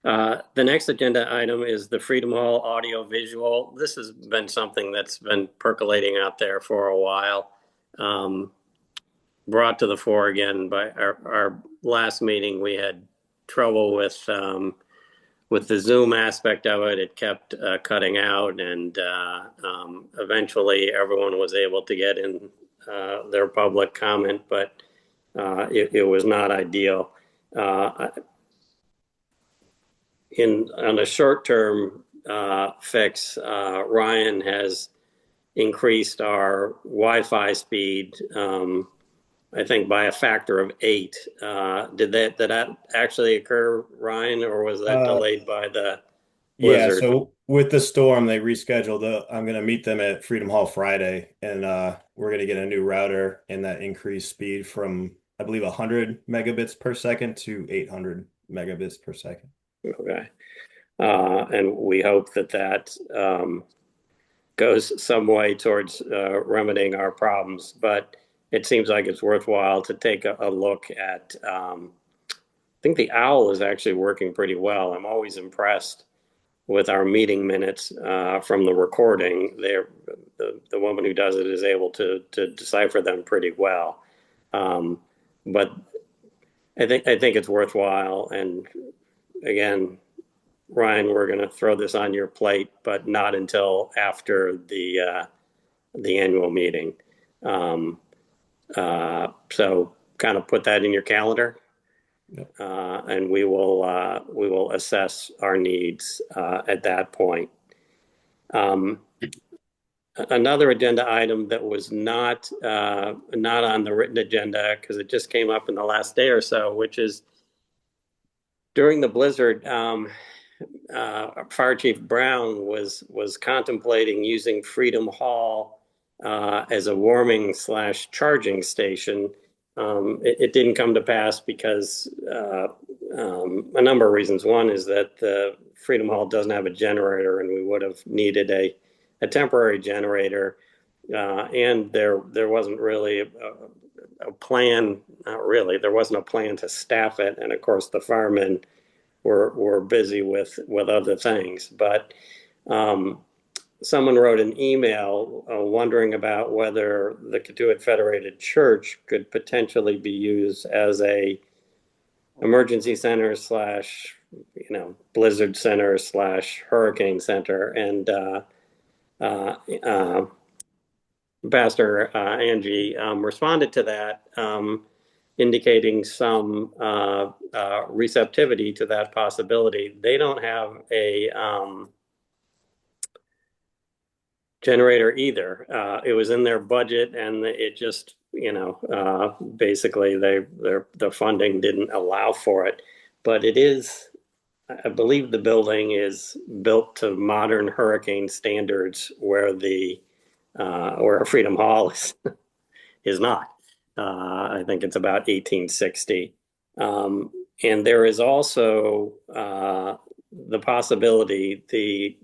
Speaker 1: The next agenda item is the Freedom Hall audio visual. This has been something that's been percolating out there for a while. Brought to the fore again by our last meeting. We had trouble with the Zoom aspect of it. It kept cutting out, and eventually everyone was able to get in their public comment, but it was not ideal. On a short-term fix, Ryan has increased our Wi-Fi speed, I think by a factor of 8. Did that actually occur, Ryan, or was that delayed by the
Speaker 4: Yeah,
Speaker 1: blizzard?
Speaker 4: so with the storm, they rescheduled I'm going to meet them at Freedom Hall Friday, and we're going to get a new router and that increased speed from, I believe, 100 megabits per second to 800 megabits per second.
Speaker 1: Okay. And we hope that goes some way towards remedying our problems, but it seems like it's worthwhile to take a look at. I think the OWL is actually working pretty well. I'm always impressed with our meeting minutes from the recording. The woman who does it is able to decipher them pretty well. But I think it's worthwhile. And again, Ryan, we're going to throw this on your plate, but not until after the annual meeting. So kind of put that in your calendar.
Speaker 4: Yep.
Speaker 1: And we will assess our needs at that point. Another agenda item that was not on the written agenda because it just came up in the last day or so, which is during the blizzard. Fire Chief Brown was contemplating using Freedom Hall as a warming/charging station. It didn't come to pass because a number of reasons. One is that the Freedom Hall doesn't have a generator, and we would have needed a temporary generator. And there wasn't really a plan. Not really. There wasn't a plan to staff it, and of course the firemen were busy with other things. But someone wrote an email wondering about whether the Catuit Federated Church could potentially be used as a emergency center / blizzard center / hurricane center. And Pastor Angie responded to that, indicating some receptivity to that possibility. They don't have a generator either. It was in their budget, and it just, basically the funding didn't allow for it. But it is, I believe the building is built to modern hurricane standards where where Freedom Hall is not. I think it's about 1860. And there is also the possibility the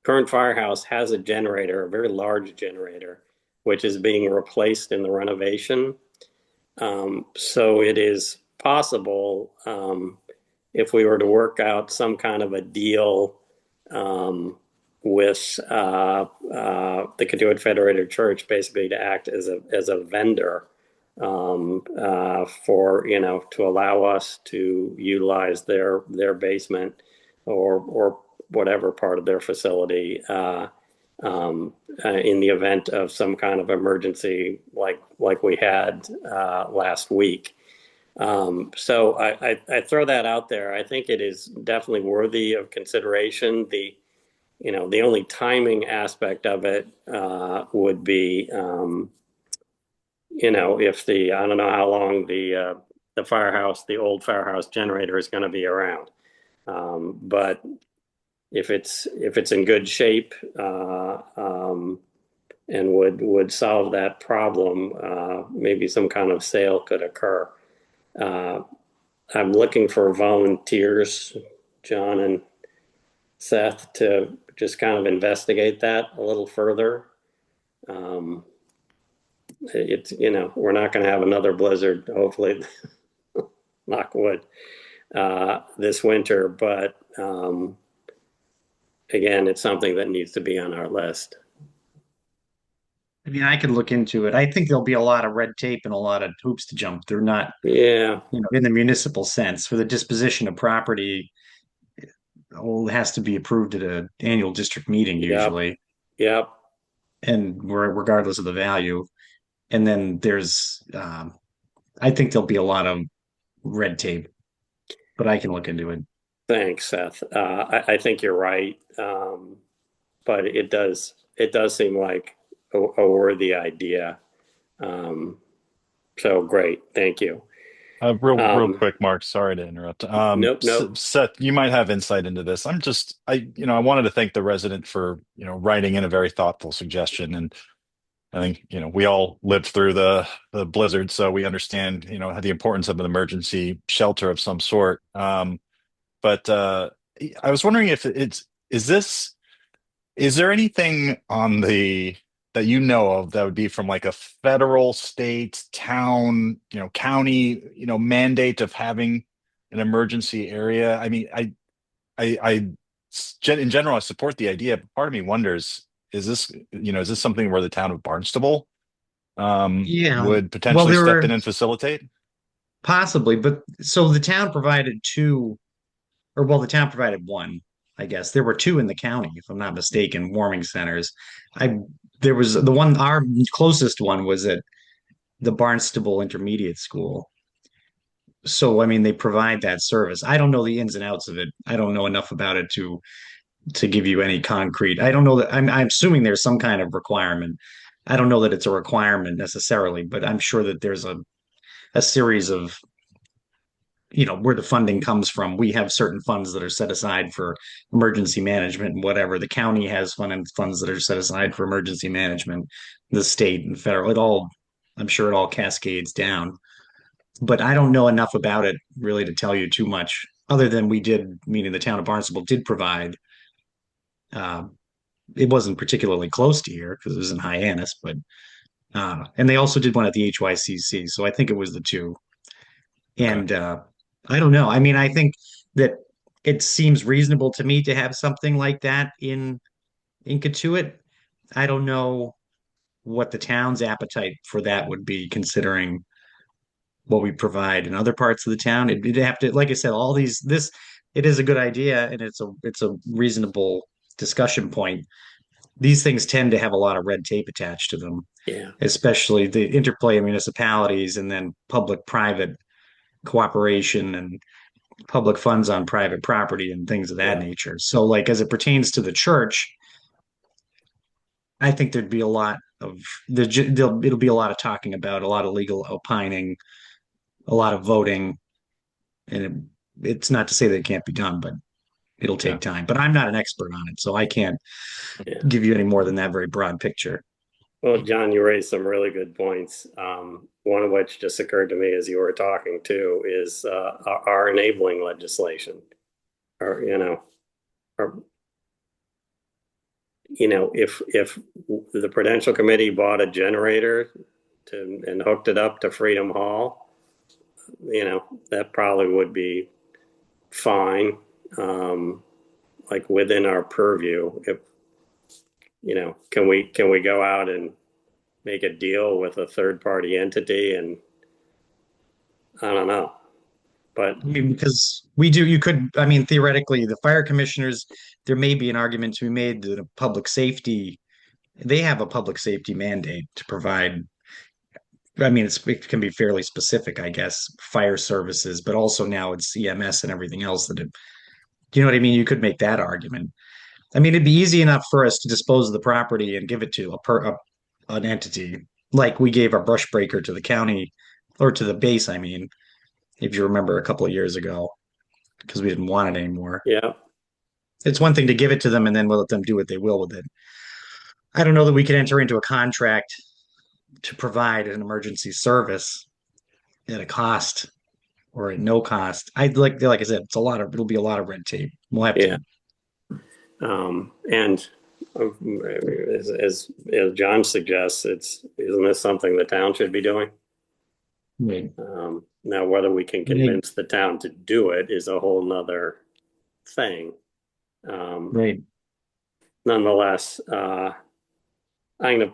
Speaker 1: current firehouse has a generator, a very large generator, which is being replaced in the renovation. So it is possible if we were to work out some kind of a deal with the Catuit Federated Church, basically to act as a vendor for to allow us to utilize their basement or whatever part of their facility in the event of some kind of emergency like we had last week. So I throw that out there. I think it is definitely worthy of consideration. The only timing aspect of it would be, if I don't know how long the firehouse, the old firehouse generator is going to be around. But if it's in good shape and would solve that problem, maybe some kind of sale could occur. I'm looking for volunteers, John and Seth, to just kind of investigate that a little further. We're not going to have another blizzard, hopefully, knock wood, this winter, but again, it's something that needs to be on our list.
Speaker 3: I mean, I could look into it. I think there'll be a lot of red tape and a lot of hoops to jump through, not,
Speaker 1: Yeah,
Speaker 3: in the municipal sense. For the disposition of property, it has to be approved at an annual district meeting usually,
Speaker 1: yep.
Speaker 3: and regardless of the value. And then there's, I think there'll be a lot of red tape, but I can look into it.
Speaker 1: Thanks, Seth. I think you're right, but it does it does seem like a worthy idea. So great, thank you.
Speaker 2: Real quick, Mark, sorry to interrupt.
Speaker 1: Nope.
Speaker 2: Seth, you might have insight into this. I wanted to thank the resident for, writing in a very thoughtful suggestion. And I think, we all lived through the blizzard, so we understand, the importance of an emergency shelter of some sort. But I was wondering if is there anything on the that you know of that would be from like a federal, state, town, county, mandate of having an emergency area? I mean, in general, I support the idea, but part of me wonders, is this something where the town of Barnstable
Speaker 3: Yeah.
Speaker 2: would
Speaker 3: Well,
Speaker 2: potentially
Speaker 3: there
Speaker 2: step
Speaker 3: were
Speaker 2: in and facilitate?
Speaker 3: possibly, but so the town provided two, or well, the town provided one, I guess. There were two in the county, if I'm not mistaken, warming centers. I There was the one, our closest one was at the Barnstable Intermediate School. So, I mean, they provide that service. I don't know the ins and outs of it. I don't know enough about it to give you any concrete. I don't know that I'm assuming there's some kind of requirement. I don't know that it's a requirement necessarily, but I'm sure that there's a series of, where the funding comes from. We have certain funds that are set aside for emergency management and whatever. The county has funds that are set aside for emergency management, the state and federal. I'm sure it all cascades down. But I don't know enough about it really to tell you too much, other than we did, meaning the town of Barnstable did provide. Uh, it wasn't particularly close to here because it was in Hyannis, but and they also did one at the HYCC. So I think it was the two.
Speaker 2: Okay.
Speaker 3: And I don't know. I mean, I think that it seems reasonable to me to have something like that in Katuitt. I don't know what the town's appetite for that would be, considering what we provide in other parts of the town. It'd have to, like I said, all these this it is a good idea and it's a reasonable discussion point. These things tend to have a lot of red tape attached to them,
Speaker 1: Yeah.
Speaker 3: especially the interplay of municipalities and then public-private cooperation and public funds on private property and things of that
Speaker 1: Yeah.
Speaker 3: nature. So, like, as it pertains to the church, I think there'd be a lot of it'll be a lot of talking about, a lot of legal opining, a lot of voting, and it's not to say that it can't be done, but it'll
Speaker 2: Yeah.
Speaker 3: take time. But I'm not an expert on it, so I can't
Speaker 1: Yeah.
Speaker 3: give you any more than that very broad picture.
Speaker 1: Well, John, you raised some really good points. One of which just occurred to me as you were talking too is our enabling legislation, or or if the Prudential Committee bought a generator and hooked it up to Freedom Hall, that probably would be fine, like within our purview. If can we go out and make a deal with a third party entity? And I don't know, but
Speaker 3: I mean, because you could, I mean, theoretically, the fire commissioners, there may be an argument to be made that they have a public safety mandate to provide. I mean, it can be fairly specific, I guess, fire services, but also now it's EMS and everything else do you know what I mean? You could make that argument. I mean, it'd be easy enough for us to dispose of the property and give it to an entity, like we gave our brush breaker to the county or to the base. I mean, if you remember a couple of years ago, because we didn't want it anymore.
Speaker 1: yeah,
Speaker 3: It's one thing to give it to them and then we'll let them do what they will with it. I don't know that we could enter into a contract to provide an emergency service at a cost or at no cost. Like I said, it'll be a lot of red tape. We'll have
Speaker 1: yeah.
Speaker 3: to.
Speaker 1: And as John suggests, isn't this something the town should be doing?
Speaker 3: Right.
Speaker 1: Now, whether we can convince the town to do it is a whole nother thing.
Speaker 3: Right.
Speaker 1: Nonetheless, I'm gonna,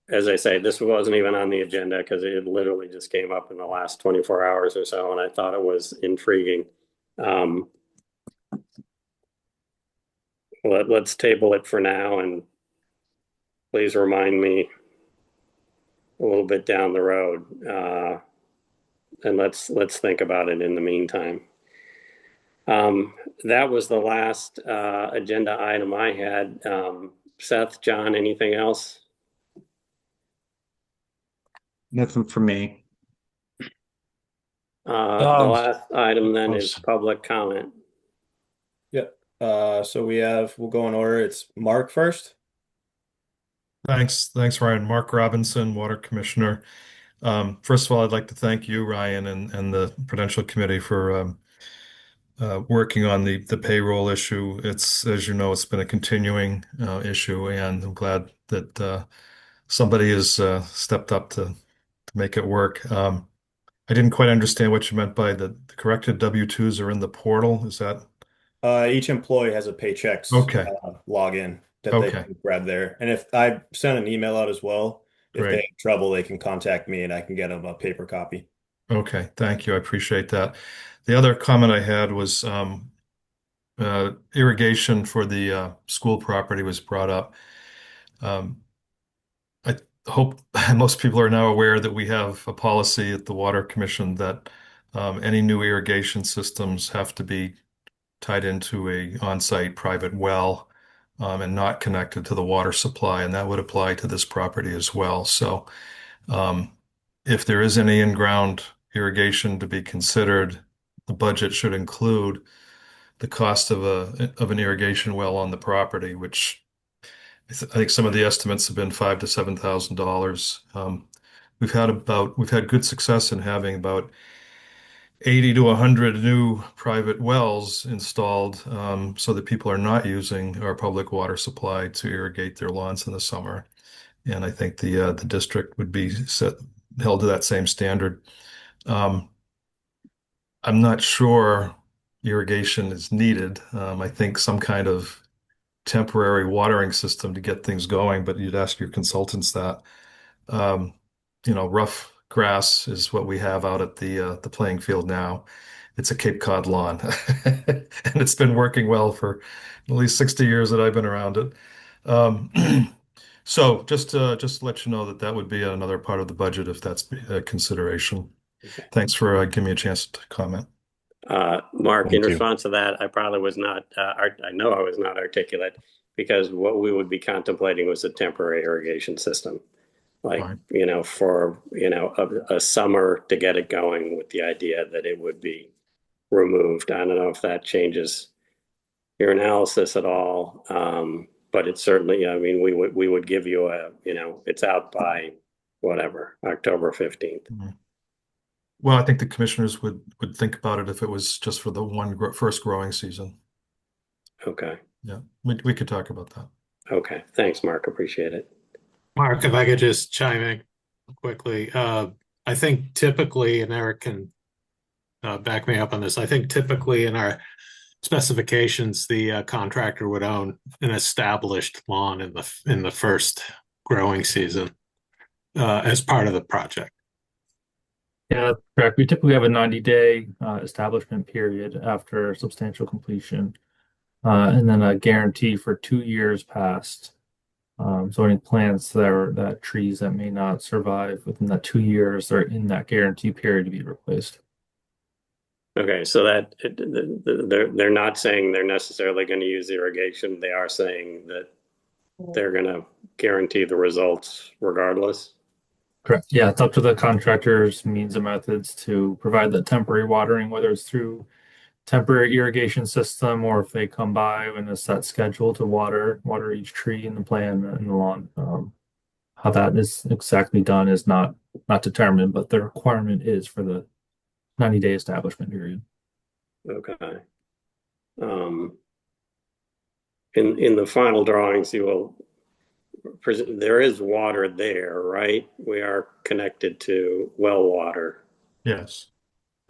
Speaker 1: as I say, this wasn't even on the agenda because it literally just came up in the last 24 hours or so, and I thought it was intriguing. Let's table it for now, and please remind me a little bit down the road, and let's think about it in the meantime. That was the last agenda item I had. Seth, John, anything else?
Speaker 3: Nothing for me.
Speaker 1: The last item then
Speaker 2: oh,
Speaker 1: is public comment.
Speaker 4: Yep. So we'll go in order. It's Mark first.
Speaker 13: Thanks, Ryan. Mark Robinson, Water Commissioner. First of all, I'd like to thank you, Ryan, and the Prudential Committee for working on the payroll issue. It's, as you know, it's been a continuing issue, and I'm glad that somebody has stepped up to make it work. I didn't quite understand what you meant by the corrected W-2s are in the portal. Is that?
Speaker 4: Each employee has a paychecks
Speaker 13: Okay.
Speaker 4: login that they
Speaker 13: Okay.
Speaker 4: can grab there. And if I send an email out as well, if they
Speaker 13: Great.
Speaker 4: have trouble, they can contact me and I can get them a paper copy.
Speaker 13: Okay. Thank you. I appreciate that. The other comment I had was irrigation for the school property was brought up. I hope most people are now aware that we have a policy at the Water Commission that any new irrigation systems have to be tied into a on-site private well and not connected to the water supply, and that would apply to this property as well. So if there is any in-ground irrigation to be considered, the budget should include the cost of an irrigation well on the property, which I think some of the estimates have been $5,000 to $7,000. We've had good success in having about 80 to 100 new private wells installed, so that people are not using our public water supply to irrigate their lawns in the summer. And I think the district would be held to that same standard. I'm not sure irrigation is needed. I think some kind of temporary watering system to get things going, but you'd ask your consultants that. Um, rough grass is what we have out at the playing field now. It's a Cape Cod lawn, and it's been working well for at least 60 years that I've been around it. Um, so just to let you know that that would be another part of the budget if that's a consideration.
Speaker 4: Okay.
Speaker 13: Thanks for giving me a chance to comment.
Speaker 1: Mark, in
Speaker 2: Thank you.
Speaker 1: response to that, I probably was not, I know I was not articulate because what we would be contemplating was a temporary irrigation system. Like,
Speaker 13: Fine.
Speaker 1: for, a summer to get it going with the idea that it would be removed. I don't know if that changes your analysis at all. But it's certainly, I mean, we would give you it's out by whatever, October 15th.
Speaker 13: Well, I think the commissioners would think about it if it was just for the first growing season.
Speaker 1: Okay.
Speaker 13: Yeah, we could talk about that.
Speaker 1: Okay. Thanks, Mark. Appreciate it.
Speaker 14: Mark, if I could just chime in quickly. I think typically, and Eric can back me up on this, I think typically in our specifications, the contractor would own an established lawn in the first growing season as part of the project.
Speaker 7: Yeah, that's correct. We typically have a 90-day establishment period after substantial completion, and then a guarantee for 2 years past. So any plants that trees that may not survive within that 2 years are in that guarantee period to be replaced.
Speaker 1: Okay, so that they're not saying they're necessarily going to use irrigation. They are saying that they're going to guarantee the results regardless.
Speaker 7: Correct. Yeah, it's up to the contractor's means and methods to provide the temporary watering, whether it's through temporary irrigation system or if they come by in a set schedule to water each tree in the plant and the lawn. How that is exactly done is not determined, but the requirement is for the 90-day establishment period.
Speaker 1: Okay. In the final drawings, you will there is water there, right? We are connected to well water.
Speaker 13: Yes.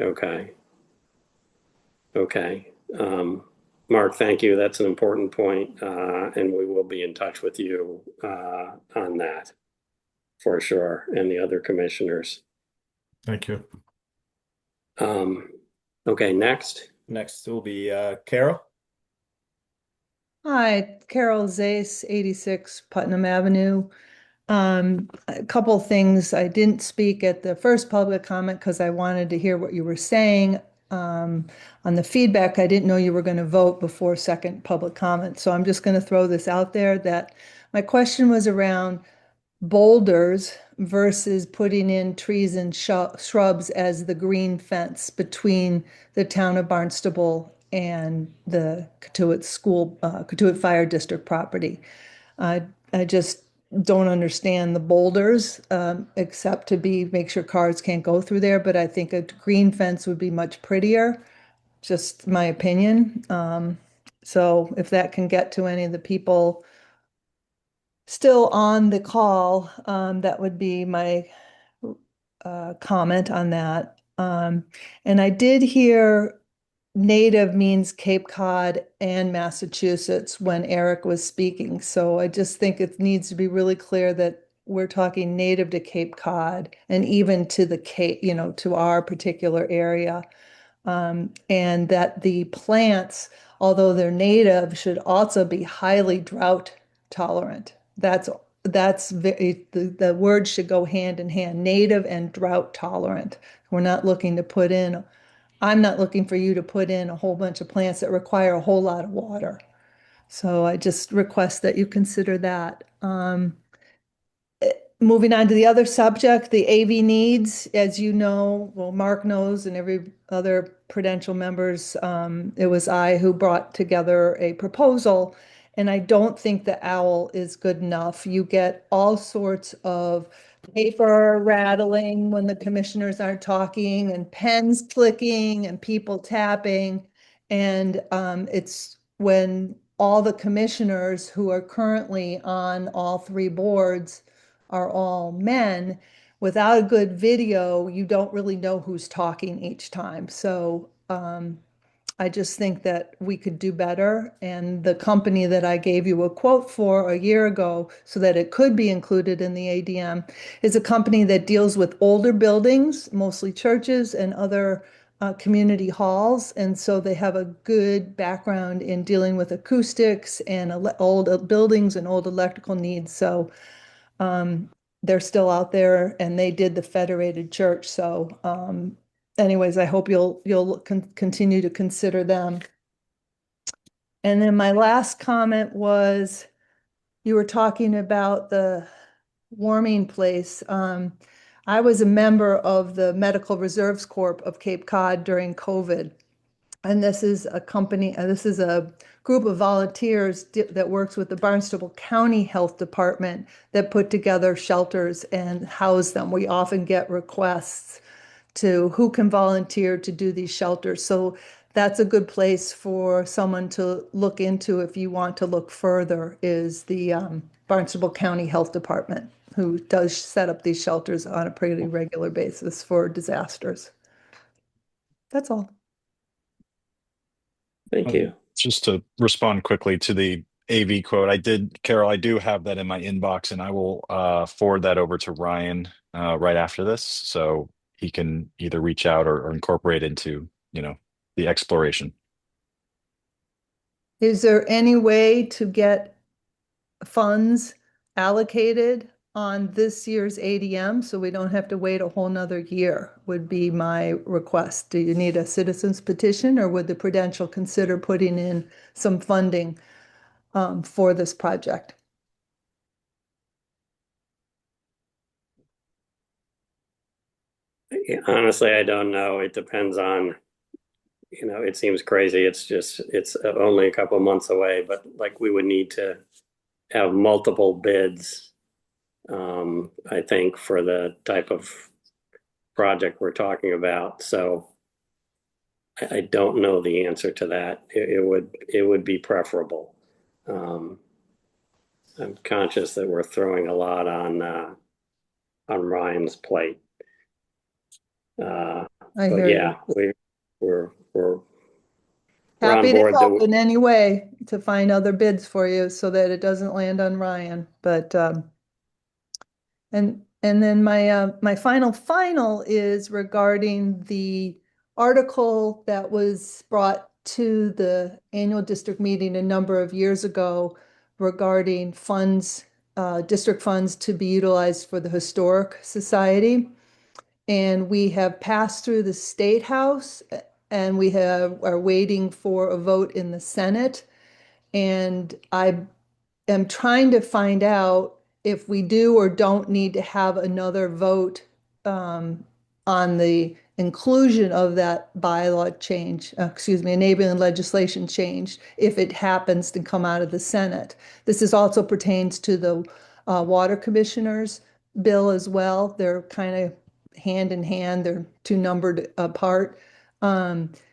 Speaker 1: Okay. Mark, thank you. That's an important point, and we will be in touch with you on that for sure, and the other commissioners.
Speaker 13: Thank you.
Speaker 1: Okay, next.
Speaker 4: Next will be Carol.
Speaker 15: Hi, Carol Zais, 86 Putnam Avenue. A couple things. I didn't speak at the first public comment because I wanted to hear what you were saying. On the feedback, I didn't know you were going to vote before second public comment. So I'm just going to throw this out there that my question was around boulders versus putting in trees and shrubs as the green fence between the town of Barnstable and the Katuitt School, Katuitt Fire District property. I just don't understand the boulders, except to make sure cars can't go through there, but I think a green fence would be much prettier, just my opinion. So if that can get to any of the people still on the call, that would be my comment on that. And I did hear native means Cape Cod and Massachusetts when Eric was speaking. So I just think it needs to be really clear that we're talking native to Cape Cod and even to the Cape, to our particular area. And that the plants, although they're native, should also be highly drought tolerant. The words should go hand in hand, native and drought tolerant. We're not looking to put in, I'm not looking for you to put in a whole bunch of plants that require a whole lot of water. So I just request that you consider that. Moving on to the other subject, the AV needs, as you know, well, Mark knows and every other Prudential members, it was I who brought together a proposal. And I don't think the owl is good enough. You get all sorts of paper rattling when the commissioners aren't talking and pens clicking and people tapping. And it's when all the commissioners who are currently on all three boards are all men, without a good video, you don't really know who's talking each time. So I just think that we could do better. And the company that I gave you a quote for a year ago so that it could be included in the ADM is a company that deals with older buildings, mostly churches and other community halls. And so they have a good background in dealing with acoustics and old buildings and old electrical needs. So they're still out there and they did the Federated Church. So anyways, I hope you'll continue to consider them. And then my last comment was you were talking about the warming place. I was a member of the Medical Reserves Corp of Cape Cod during COVID. And this is a company, this is a group of volunteers that works with the Barnstable County Health Department that put together shelters and house them. We often get requests to who can volunteer to do these shelters. So that's a good place for someone to look into if you want to look further, is the Barnstable County Health Department, who does set up these shelters on a pretty regular basis for disasters. That's all.
Speaker 1: Thank you.
Speaker 2: Just to respond quickly to the AV quote, Carol, I do have that in my inbox, and I will forward that over to Ryan right after this, so he can either reach out or incorporate into, the exploration.
Speaker 15: Is there any way to get funds allocated on this year's ADM so we don't have to wait a whole nother year, would be my request. Do you need a citizen's petition, or would the Prudential consider putting in some funding for this project?
Speaker 1: Honestly, I don't know. It depends on, it seems crazy. It's only a couple months away, but like we would need to have multiple bids, I think, for the type of project we're talking about. So I don't know the answer to that. It would be preferable. I'm conscious that we're throwing a lot on Ryan's plate.
Speaker 15: I
Speaker 1: But
Speaker 15: hear
Speaker 1: yeah,
Speaker 15: you.
Speaker 1: we're
Speaker 15: Happy
Speaker 1: on
Speaker 15: to
Speaker 1: board.
Speaker 15: help in any way to find other bids for you so that it doesn't land on Ryan. But and then my final is regarding the article that was brought to the annual district meeting a number of years ago regarding funds, district funds to be utilized for the Historic Society. And we have passed through the State House and we are waiting for a vote in the Senate. And I am trying to find out if we do or don't need to have another vote on the inclusion of that bylaw change, enabling legislation change, if it happens to come out of the Senate. This is also pertains to the water commissioners bill as well. They're kind of hand in hand. They're two numbered apart.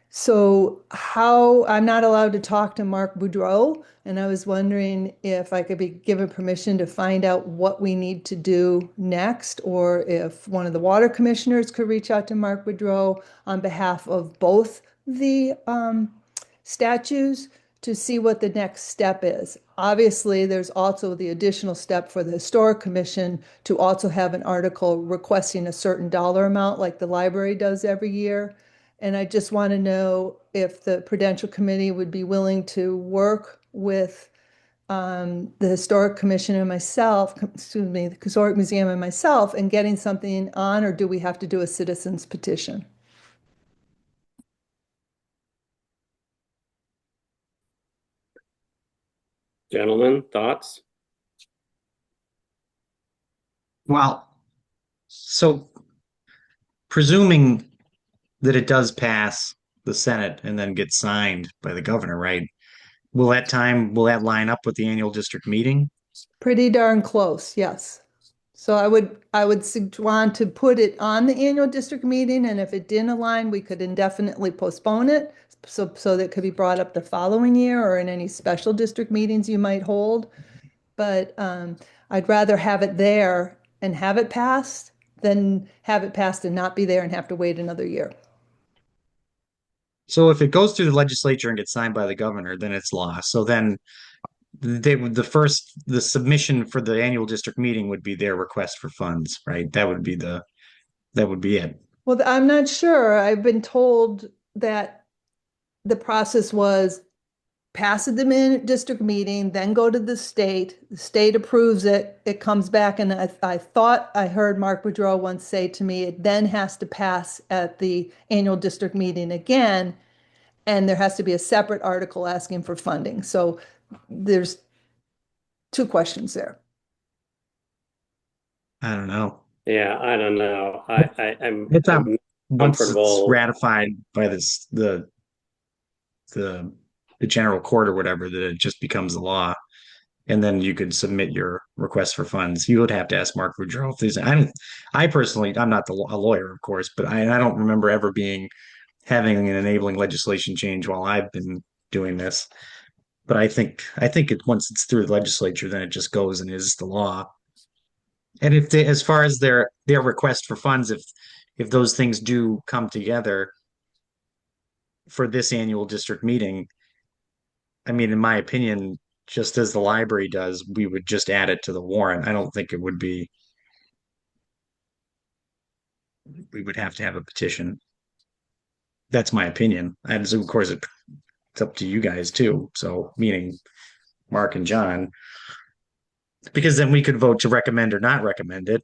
Speaker 15: So I'm not allowed to talk to Mark Boudreau, and I was wondering if I could be given permission to find out what we need to do next, or if one of the water commissioners could reach out to Mark Boudreau on behalf of both the statues to see what the next step is. Obviously, there's also the additional step for the Historic Commission to also have an article requesting a certain dollar amount like the library does every year. And I just want to know if the Prudential Committee would be willing to work with the Historic Commission and myself, the Historic Museum and myself, in getting something on, or do we have to do a citizen's petition?
Speaker 1: Gentlemen, thoughts?
Speaker 3: Well, so presuming that it does pass the Senate and then get signed by the governor, right? Will that line up with the annual district meeting?
Speaker 15: Pretty darn close, yes. So I would want to put it on the annual district meeting, and if it didn't align, we could indefinitely postpone it so that it could be brought up the following year or in any special district meetings you might hold. But I'd rather have it there and have it passed than have it passed and not be there and have to wait another year.
Speaker 3: So if it goes through the legislature and gets signed by the governor, then it's law. So then the submission for the annual district meeting would be their request for funds, right? That would be it.
Speaker 15: Well, I'm not sure. I've been told that the process was pass it the district meeting, then go to the state approves it, it comes back, and I thought I heard Mark Boudreau once say to me, it then has to pass at the annual district meeting again, and there has to be a separate article asking for funding. So there's two questions there.
Speaker 3: I don't know.
Speaker 1: Yeah, I don't know. I'm
Speaker 3: Once it's
Speaker 1: comfortable.
Speaker 3: ratified by the general court or whatever, that it just becomes the law. And then you could submit your request for funds. You would have to ask Mark Boudreau if there's. I personally, I'm not a lawyer, of course, but I don't remember ever having an enabling legislation change while I've been doing this. But I think once it's through the legislature, then it just goes and is the law. And as far as their request for funds, if those things do come together for this annual district meeting, I mean, in my opinion, just as the library does, we would just add it to the warrant. I don't think it would be. We would have to have a petition. That's my opinion. And so, of course, it's up to you guys too. So, meaning Mark and John, because then we could vote to recommend or not recommend it,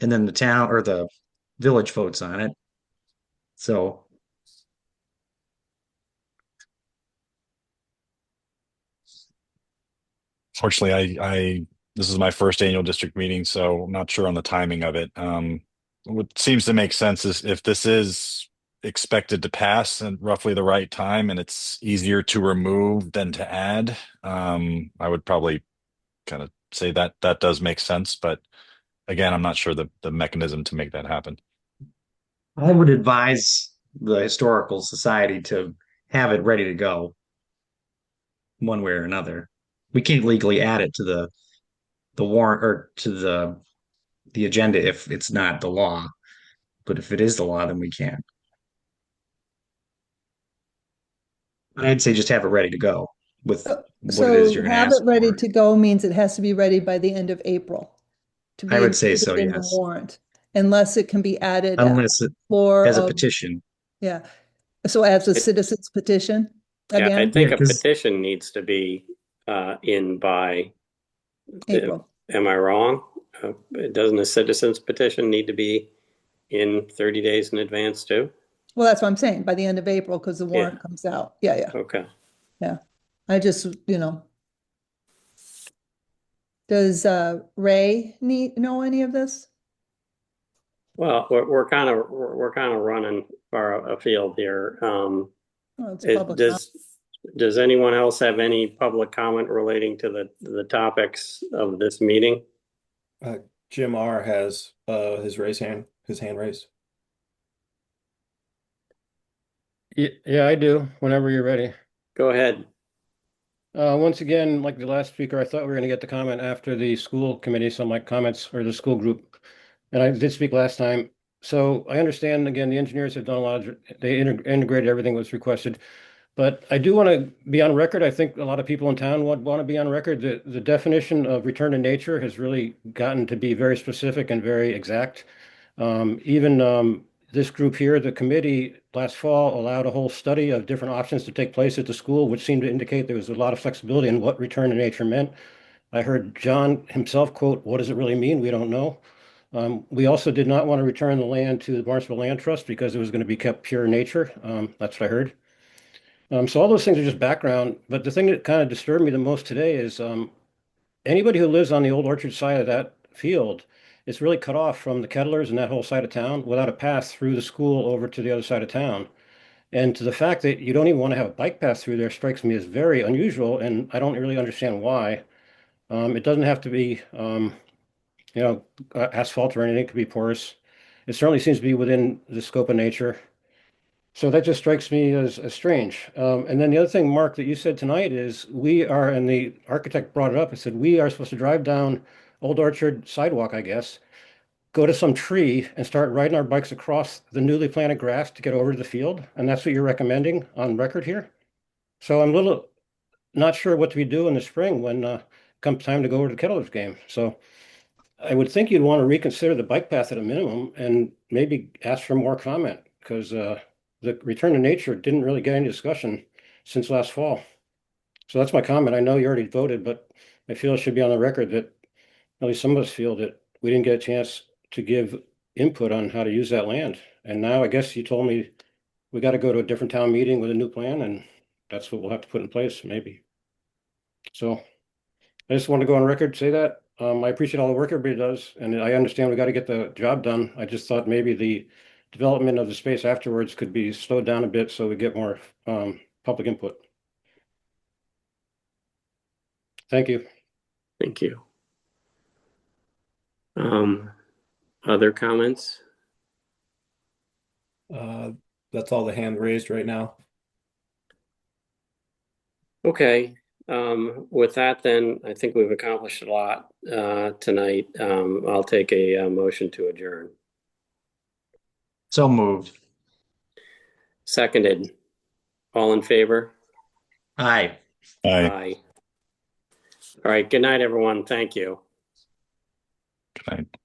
Speaker 3: and then the town or the village votes on it. So,
Speaker 2: Fortunately, I this is my first annual district meeting, so I'm not sure on the timing of it. What seems to make sense is if this is expected to pass at roughly the right time and it's easier to remove than to add, I would probably kind of say that that does make sense. But again, I'm not sure the mechanism to make that happen.
Speaker 3: I would advise the historical society to have it ready to go one way or another. We can't legally add it to the warrant or to the agenda if it's not the law. But if it is the law, then we can. I'd say just have it ready to go with what it is you're going to
Speaker 15: have
Speaker 3: ask
Speaker 15: it ready
Speaker 3: for.
Speaker 15: to go means it has to be ready by the end of April to be
Speaker 3: I would say so,
Speaker 15: included in the
Speaker 3: yes.
Speaker 15: warrant, unless it can be added
Speaker 3: Unless it as a petition.
Speaker 15: Yeah. So as a citizen's petition
Speaker 1: Yeah, I
Speaker 15: again,
Speaker 1: think
Speaker 3: Yeah,
Speaker 1: a
Speaker 3: 'cause-
Speaker 1: petition needs to be in by,
Speaker 15: April.
Speaker 1: am I wrong? Doesn't a citizen's petition need to be in 30 days in advance too?
Speaker 15: Well, that's what I'm saying, by the end of April, because the warrant
Speaker 1: Yeah.
Speaker 15: comes out. Yeah, yeah,
Speaker 1: Okay.
Speaker 15: yeah. I just, does Ray know any of this?
Speaker 1: Well, we're kind of running far afield here.
Speaker 15: Oh, it's public knowledge.
Speaker 1: Does anyone else have any public comment relating to the topics of this meeting?
Speaker 4: Jim R has his hand raised.
Speaker 16: Yeah, I do, whenever you're ready.
Speaker 1: Go ahead.
Speaker 16: Once again, like the last speaker, I thought we were going to get the comment after the school committee, so my comments or the school group. And I did speak last time. So I understand, again, the engineers have done a lot they integrated everything that was requested. But I do want to be on record. I think a lot of people in town want to be on record. The definition of return to nature has really gotten to be very specific and very exact. Even this group here, the committee last fall allowed a whole study of different options to take place at the school, which seemed to indicate there was a lot of flexibility in what return to nature meant. I heard John himself quote, "What does it really mean? We don't know." We also did not want to return the land to the Barnstable Land Trust because it was going to be kept pure nature. That's what I heard. So all those things are just background. But the thing that kind of disturbed me the most today is anybody who lives on the old orchard side of that field is really cut off from the kettlers and that whole side of town without a path through the school over to the other side of town. And to the fact that you don't even want to have a bike path through there strikes me as very unusual, and I don't really understand why. It doesn't have to be, asphalt or anything. It could be porous. It certainly seems to be within the scope of nature. So that just strikes me as strange. And then the other thing, Mark, that you said tonight is we are, and the architect brought it up, he said, we are supposed to drive down Old Orchard sidewalk, I guess, go to some tree and start riding our bikes across the newly planted grass to get over to the field. And that's what you're recommending on record here. So I'm a little not sure what to do in the spring when comes time to go over to the Kettlers game. So I would think you'd want to reconsider the bike path at a minimum and maybe ask for more comment because the return to nature didn't really get any discussion since last fall. So that's my comment. I know you already voted, but I feel it should be on the record that at least some of us feel that we didn't get a chance to give input on how to use that land. And now I guess you told me we got to go to a different town meeting with a new plan, and that's what we'll have to put in place, maybe. So I just want to go on record, say that. I appreciate all the work everybody does, and I understand we got to get the job done. I just thought maybe the development of the space afterwards could be slowed down a bit so we get more public input. Thank you.
Speaker 1: Thank you. Other comments?
Speaker 4: That's all the hand raised right now.
Speaker 1: Okay. With that, then I think we've accomplished a lot tonight. I'll take a motion to adjourn.
Speaker 3: So moved.
Speaker 1: Seconded. All in favor?
Speaker 3: Aye.
Speaker 1: Aye. All right. Good night, everyone. Thank you.
Speaker 2: Good night.